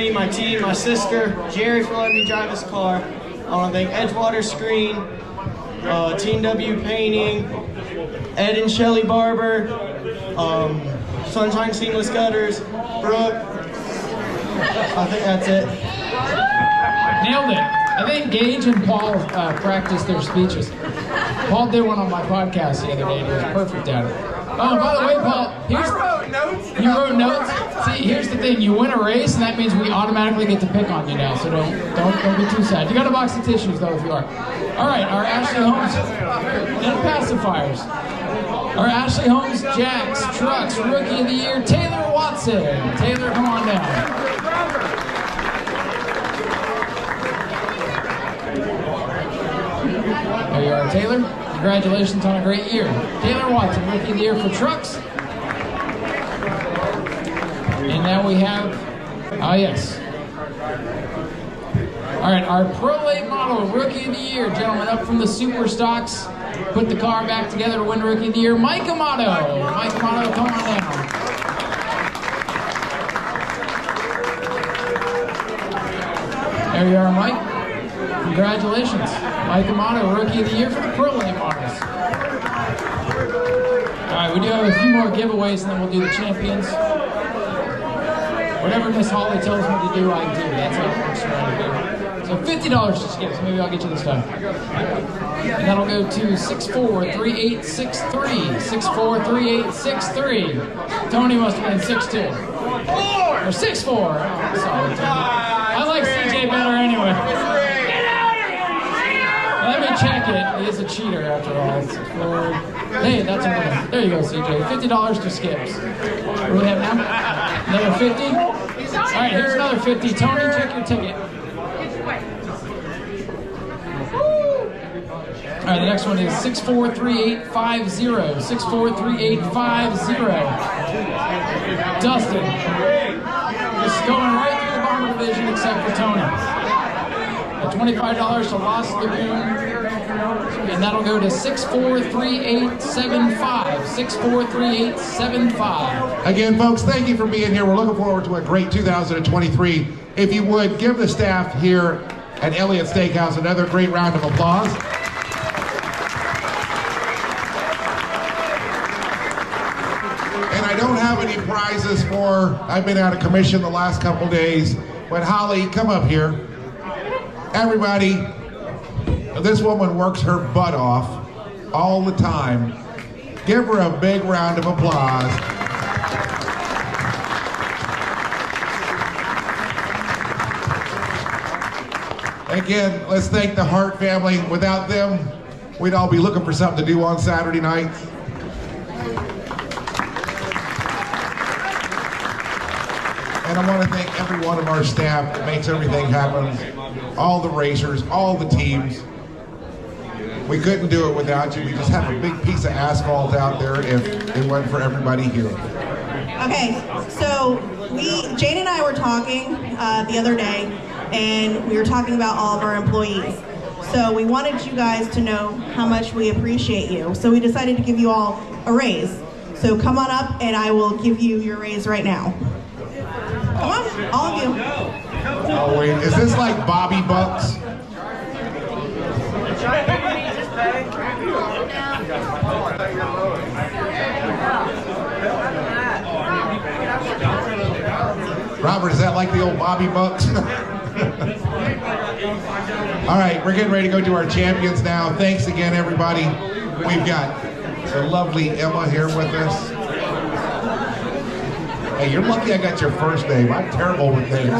everybody, my team, my sister, Jerry for letting me drive this car. I want to thank Edgewater Screen, Team W Painting, Ed and Shelly Barber, Sunshine Seamless Gutters, Brooke. I think that's it. Nailed it. I think Gage and Paul practiced their speeches. Paul did one on my podcast the other day, and he was perfect at it. Oh, by the way, Paul, you wrote notes? See, here's the thing. You win a race, and that means we automatically get to pick on you now, so don't be too sad. You got a box of tissues, though, if you are. All right, our Ashley Holmes and pacifiers. Our Ashley Holmes Jacks Trucks Rookie of the Year, Taylor Watson. Taylor, come on down. There you are, Taylor. Congratulations on a great year. Taylor Watson, Rookie of the Year for trucks. And now we have, oh yes. All right, our Pro Late Model Rookie of the Year, gentlemen, up from the Super Stocks. Put the car back together to win Rookie of the Year, Mike Amato. Mike Amato, come on down. There you are, Mike. Congratulations. Mike Amato, Rookie of the Year for the Pro Late Models. All right, we do have a few more giveaways, and then we'll do the champions. Whatever Miss Holly tells me to do, I do. That's how it works around here. So $50 to skip, so maybe I'll get you this time. And that'll go to 643863. 643863. Tony must have been 6'2". Or 6'4". Oh, sorry, Tony. I like CJ better anyway. Let me check it. He is a cheater after all. 6'4". Hey, that's a winner. There you go, CJ. $50 to skips. What do we have now? Another 50? All right, here's another 50. Tony, check your ticket. All right, the next one is 643850. 643850. Dustin. This is going right through the bomber division except for Tony. $25 to Lost Lagoon. And that'll go to 643875. 643875. Again, folks, thank you for being here. We're looking forward to a great 2023. If you would, give the staff here at Elliott Steakhouse another great round of applause. And I don't have any prizes for, I've been out of commission the last couple days, but Holly, come up here. Everybody, this woman works her butt off all the time. Give her a big round of applause. Again, let's thank the Hart family. Without them, we'd all be looking for something to do on Saturday night. And I want to thank every one of our staff that makes everything happen. All the racers, all the teams. We couldn't do it without you. We just have a big piece of asphalt out there if it wasn't for everybody here. Okay, so Jane and I were talking the other day, and we were talking about all of our employees. So we wanted you guys to know how much we appreciate you. So we decided to give you all a raise. So come on up, and I will give you your raise right now. Come on, all of you. Oh wait, is this like Bobby Bucks? Robert, is that like the old Bobby Bucks? All right, we're getting ready to go to our champions now. Thanks again, everybody. We've got the lovely Emma here with us. Hey, you're lucky I got your first name. I'm terrible with names.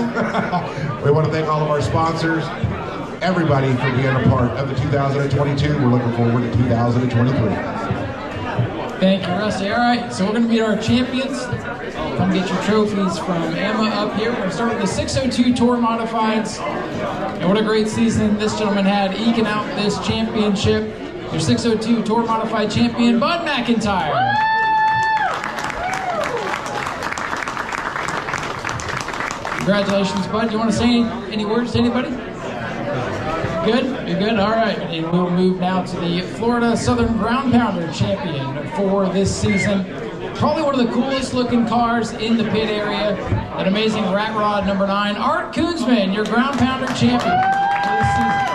We want to thank all of our sponsors, everybody for being a part of the 2022. We're looking forward to 2023. Thank you, Rusty. All right, so we're going to meet our champions. Come get your trophies from Emma up here. We're going to start with the 602 Tour Modifieds. And what a great season this gentleman had eking out this championship. Your 602 Tour Modified champion, Bud McIntyre. Congratulations, Bud. You want to say any words to anybody? Good? You're good? All right. And we'll move now to the Florida Southern Ground Pounder champion for this season. probably one of the coolest looking cars in the pit area. An amazing rat rod number 9, Art Koonsman, your ground pounder champion for this season.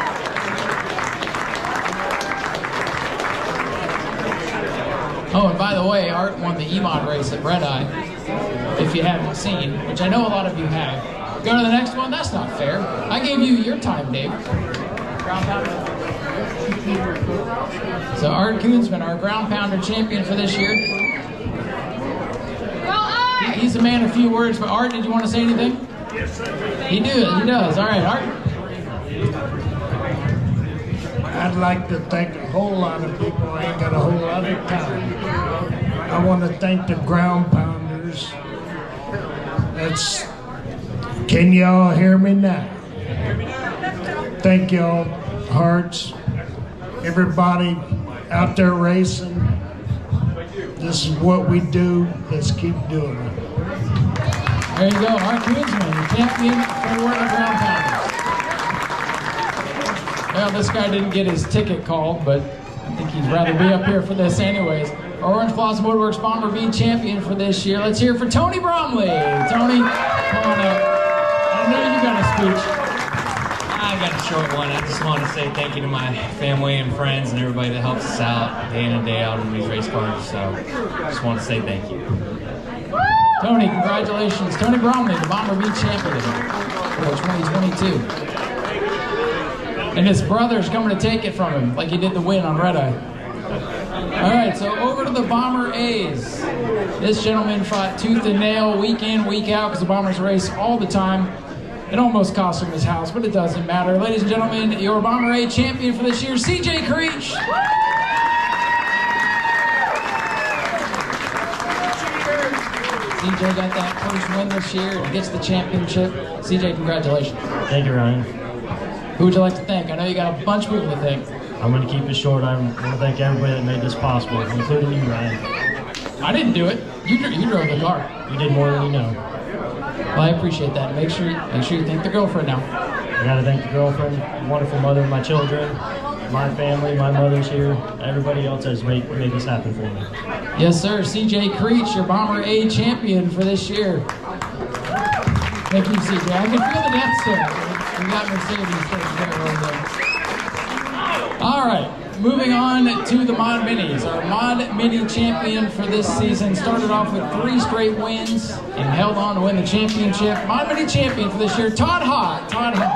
Oh, and by the way, Art won the E-Mod race at Red Eye, if you haven't seen, which I know a lot of you have. Go to the next one. That's not fair. I gave you your time, Dave. Ground pounder. So Art Koonsman, our ground pounder champion for this year. He's a man of few words, but Art, did you want to say anything? Yes, sir. He does. All right, Art. I'd like to thank a whole lot of people. I ain't got a whole lot of time. I want to thank the ground pounders. Can y'all hear me now? Thank y'all, hearts. Everybody out there racing. This is what we do. Let's keep doing it. There you go, Art Koonsman, champion for the ground pounders. Well, this guy didn't get his ticket called, but I think he'd rather be up here for this anyways. Orange Plaza Motorworks Bomber V champion for this year. Let's hear it for Tony Bromley. Tony, come on up. I know you got a speech. I got a short one. I just want to say thank you to my family and friends and everybody that helps us out day in and day out on these race cars. So I just want to say thank you. Tony, congratulations. Tony Bromley, the Bomber V champion for 2022. And his brother's coming to take it from him, like he did the win on Red Eye. All right, so over to the Bomber A's. This gentleman fought tooth and nail week in, week out, because the Bombers race all the time. It almost cost him his house, but it doesn't matter. Ladies and gentlemen, your Bomber A champion for this year, CJ Creech. CJ got that first win this year and gets the championship. CJ, congratulations. Thank you, Ryan. Who would you like to thank? I know you got a bunch of people to thank. I'm going to keep it short. I want to thank everybody that made this possible, including you, Ryan. I didn't do it. You drove the car. You did more than you know. Well, I appreciate that. Make sure you thank the girlfriend now. I got to thank the girlfriend, wonderful mother of my children, my family, my mother's here, everybody else has made this happen for me. Yes, sir. CJ Creech, your Bomber A champion for this year. Thank you, CJ. I can feel the death stare. We got Mercedes taking care of there. All right, moving on to the Mod Minis. Our Mod Mini champion for this season started off with 3 straight wins and held on to win the championship. Mod Mini champion for this year, Todd Hott. Todd Hott.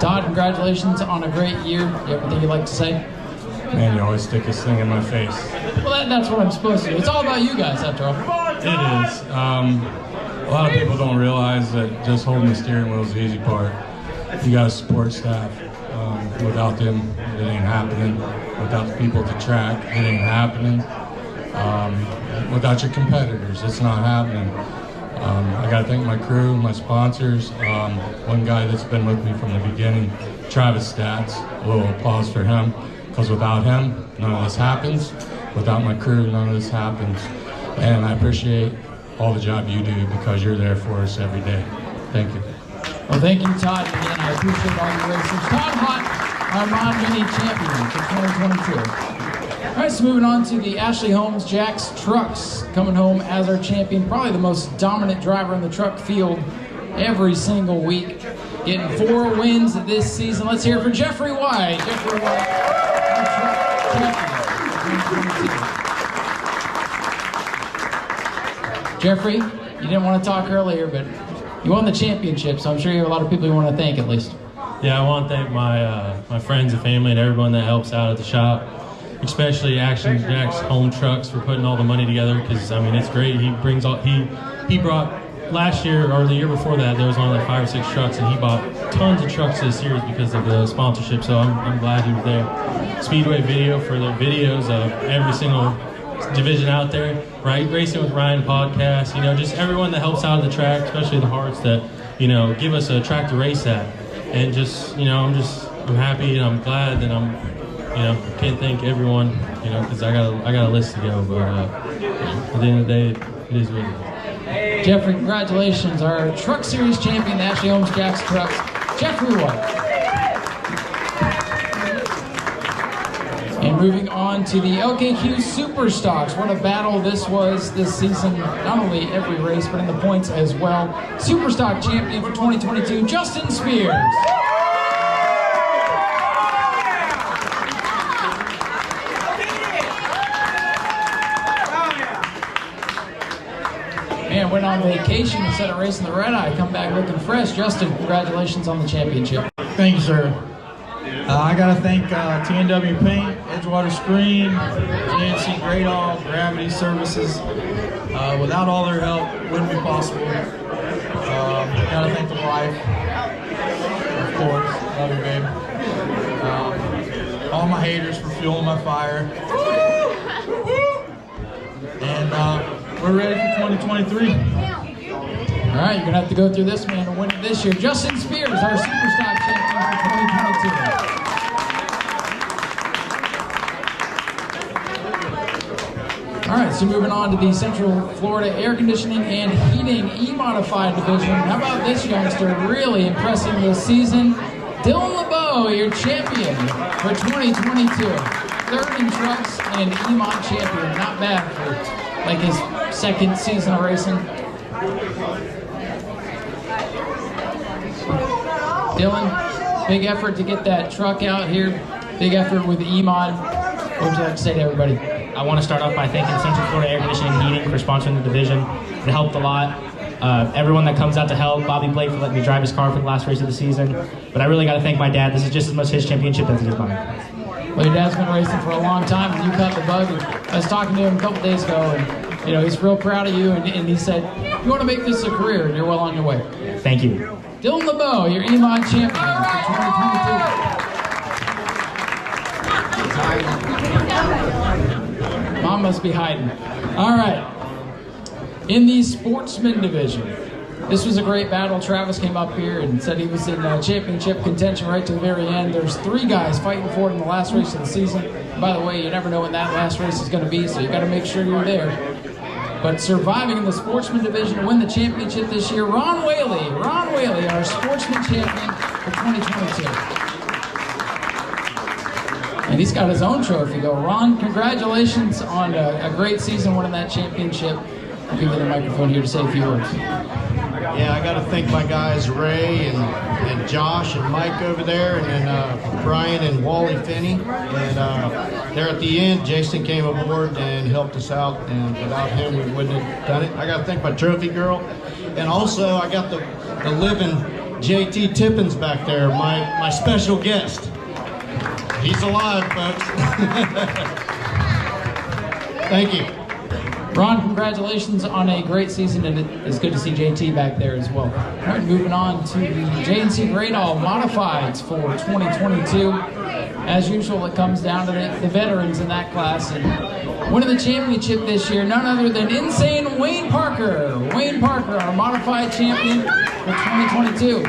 Todd, congratulations on a great year. You have anything you'd like to say? Man, you always stick this thing in my face. Well, that's what I'm supposed to do. It's all about you guys, after all. It is. A lot of people don't realize that just holding the steering wheel is the easy part. You got a support staff. Without them, it ain't happening. Without the people at the track, it ain't happening. Without your competitors, it's not happening. I got to thank my crew, my sponsors. One guy that's been with me from the beginning, Travis Stats. A little applause for him, because without him, none of this happens. Without my crew, none of this happens. And I appreciate all the job you do, because you're there for us every day. Thank you. Well, thank you, Todd. Again, I appreciate all your racers. Todd Hott, our Mod Mini champion for 2022. All right, so moving on to the Ashley Holmes Jack's Trucks, coming home as our champion, probably the most dominant driver in the truck field every single week, getting 4 wins this season. Let's hear it for Jeffrey White. Jeffrey White, our truck champion for 2022. Jeffrey, you didn't want to talk earlier, but you won the championship, so I'm sure you have a lot of people you want to thank at least. Yeah, I want to thank my friends and family and everyone that helps out at the shop, especially Action Jack's Home Trucks for putting all the money together, because I mean it's great. He brought last year or the year before that there was only like 5 or 6 trucks, and he bought tons of trucks this series because of the sponsorship. So I'm glad he was there. Speedway Video for their videos of every single division out there, right? Racing with Ryan podcast, you know, just everyone that helps out at the track, especially the Hearts that, you know, give us a track to race at. And just, you know, I'm happy and I'm glad that I'm, you know, can't thank everyone, you know, because I got a list to go, but at the end of the day, it is what it is. Jeffrey, congratulations, our Truck Series champion, the Ashley Holmes Jack's Trucks, Jeffrey White. moving on to the LKQ Superstocks. What a battle this was this season, not only every race, but in the points as well. Superstock champion for 2022, Justin Spears. Man, went on vacation instead of racing the red eye, come back looking fresh. Justin, congratulations on the championship. Thank you, sir. I got to thank TNW Paint, Edgewater Screen, GNC Great All, Gravity Services. Without all their help, it wouldn't be possible. Got to thank the wife, of course. Love you, babe. All my haters for fueling my fire. And we're ready for 2023. All right, you're going to have to go through this man to win it this year. Justin Spears, our Superstock champion for 2022. All right, so moving on to the Central Florida Air Conditioning and Heating E-Modified Division. How about this youngster really impressing this season? Dylan LeBeau, your champion for 2022. Third in trucks and E-Mod champion. Not bad for like his second season of racing. Dylan, big effort to get that truck out here. Big effort with the E-Mod. What would you like to say to everybody? I want to start off by thanking Central Florida Air Conditioning and Heating for sponsoring the division. It helped a lot. Everyone that comes out to help, Bobby Blake for letting me drive his car for the last race of the season. But I really got to thank my dad. This is just as much his championship as it is mine. Well, your dad's been racing for a long time, and you caught the bug. And I was talking to him a couple days ago, and you know he's real proud of you. And he said, "You want to make this a career, and you're well on your way." Thank you. Dylan LeBeau, your E-Mod champion for 2022. Mom must be hiding. All right. In the Sportsman division, this was a great battle. Travis came up here and said he was in championship contention right to the very end. There's 3 guys fighting for it in the last race of the season. By the way, you never know when that last race is going to be, so you got to make sure you're there. But surviving in the Sportsman division to win the championship this year, Ron Whaley. Ron Whaley, our Sportsman champion for 2022. And he's got his own trophy, though. Ron, congratulations on a great season winning that championship. I'll give you the microphone here to say a few words. Yeah, I got to thank my guys Ray and Josh and Mike over there, and then Brian and Wally Finney. And there at the end, Jason came aboard and helped us out, and without him, we wouldn't have done it. I got to thank my trophy girl, and also I got the living JT Tippins back there, my special guest. He's alive, folks. Thank you. Ron, congratulations on a great season, and it's good to see JT back there as well. All right, moving on to the JNC Great All Modifieds for 2022. As usual, it comes down to the veterans in that class, and winning the championship this year, none other than Insane Wayne Parker. Wayne Parker, our modified champion for 2022.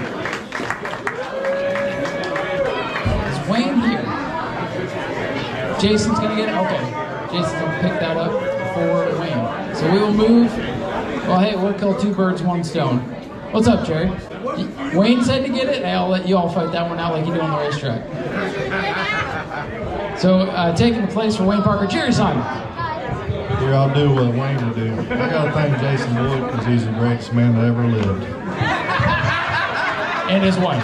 Is Wayne here? Jason's gonna get it? Okay. Jason's gonna pick that up for Wayne. So we will move. Well, hey, we'll kill 2 birds, 1 stone. What's up, Jerry? Wayne said to get it. Hey, I'll let you all fight that one out like you do on the racetrack. So taking the place for Wayne Parker, Jerry Simon. Here, I'll do what Wayne will do. I got to thank Jason Boyd because he's the greatest man that ever lived. And his wife.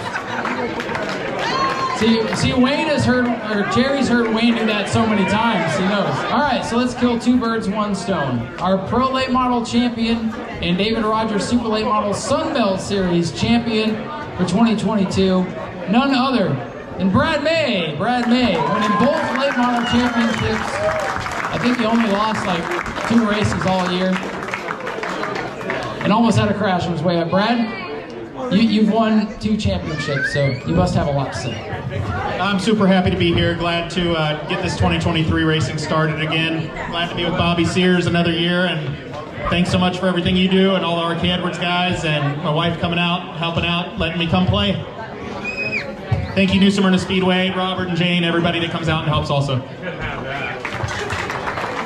See, Wayne has heard, or Jerry's heard Wayne do that so many times, he knows. All right, so let's kill 2 birds, 1 stone. Our Pro Late Model champion and David Rogers Super Late Model Sunbelt Series champion for 2022, none other than Brad May. Brad May, winning both late model championships. I think he only lost like 2 races all year. And almost had a crash on his way up. Brad, you've won 2 championships, so you must have a lot to say. I'm super happy to be here. Glad to get this 2023 racing started again. Glad to be with Bobby Sears another year, and thanks so much for everything you do and all the Arcade Edwards guys and my wife coming out, helping out, letting me come play. Thank you, New Smyrna Speedway, Robert and Jane, everybody that comes out and helps also.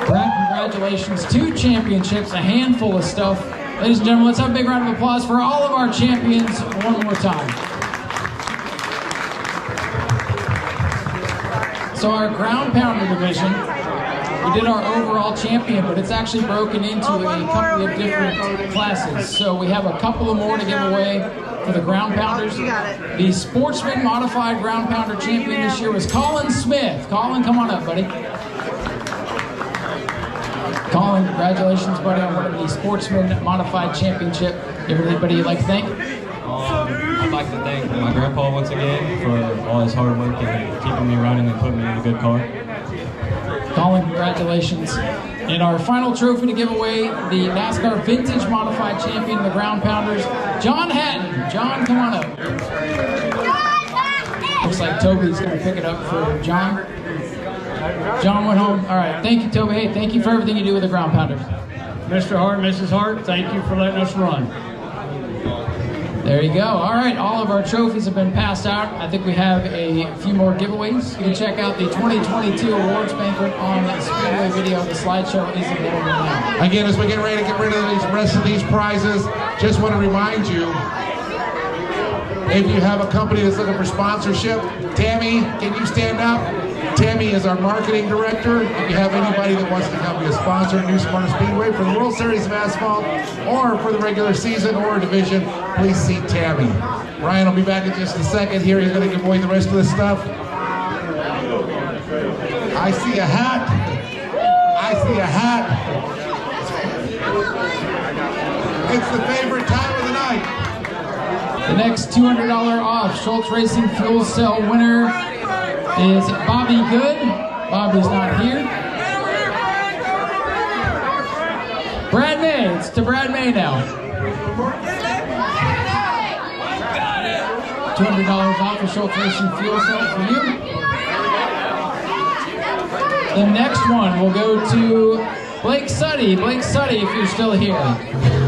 Brad, congratulations. 2 championships, a handful of stuff. Ladies and gentlemen, let's have a big round of applause for all of our champions one more time. So our ground pounder division, we did our overall champion, but it's actually broken into a couple of different classes. So we have a couple of more to give away for the ground pounders. The Sportsman Modified Ground Pounder champion this year was Colin Smith. Colin, come on up, buddy. Colin, congratulations, buddy, on winning the Sportsman Modified Championship. Give anybody you'd like to thank? I'd like to thank my grandpa once again for all his hard work and keeping me running and putting me in a good car. Colin, congratulations. And our final trophy to give away, the NASCAR Vintage Modified Champion of the Ground Pounders, John Hatton. John, come on up. Looks like Toby's going to pick it up for John. John went home. All right, thank you, Toby. Hey, thank you for everything you do with the Ground Pounders. Mr. Hart, Mrs. Hart, thank you for letting us run. There you go. All right, all of our trophies have been passed out. I think we have a few more giveaways. You can check out the 2022 awards banquet on the Speedway video. The slideshow is available now. Again, as we get ready to get rid of the rest of these prizes, just want to remind you, if you have a company that's looking for sponsorship, Tammy, can you stand up? Tammy is our marketing director. If you have anybody that wants to come be a sponsor at New Smyrna Speedway for the World Series of Asphalt or for the regular season or division, please see Tammy. Ryan will be back in just a second here. He's going to give away the rest of the stuff. I see a hat. I see a hat. It's the favorite time of the night. The next $200 off Schultz Racing Fuel Cell winner is Bobby Good. Bobby's not here. Brad May. It's to Brad May now. $200 off for Schultz Racing Fuel Cell for you. The next one will go to Blake Suddy. Blake Suddy, if you're still here.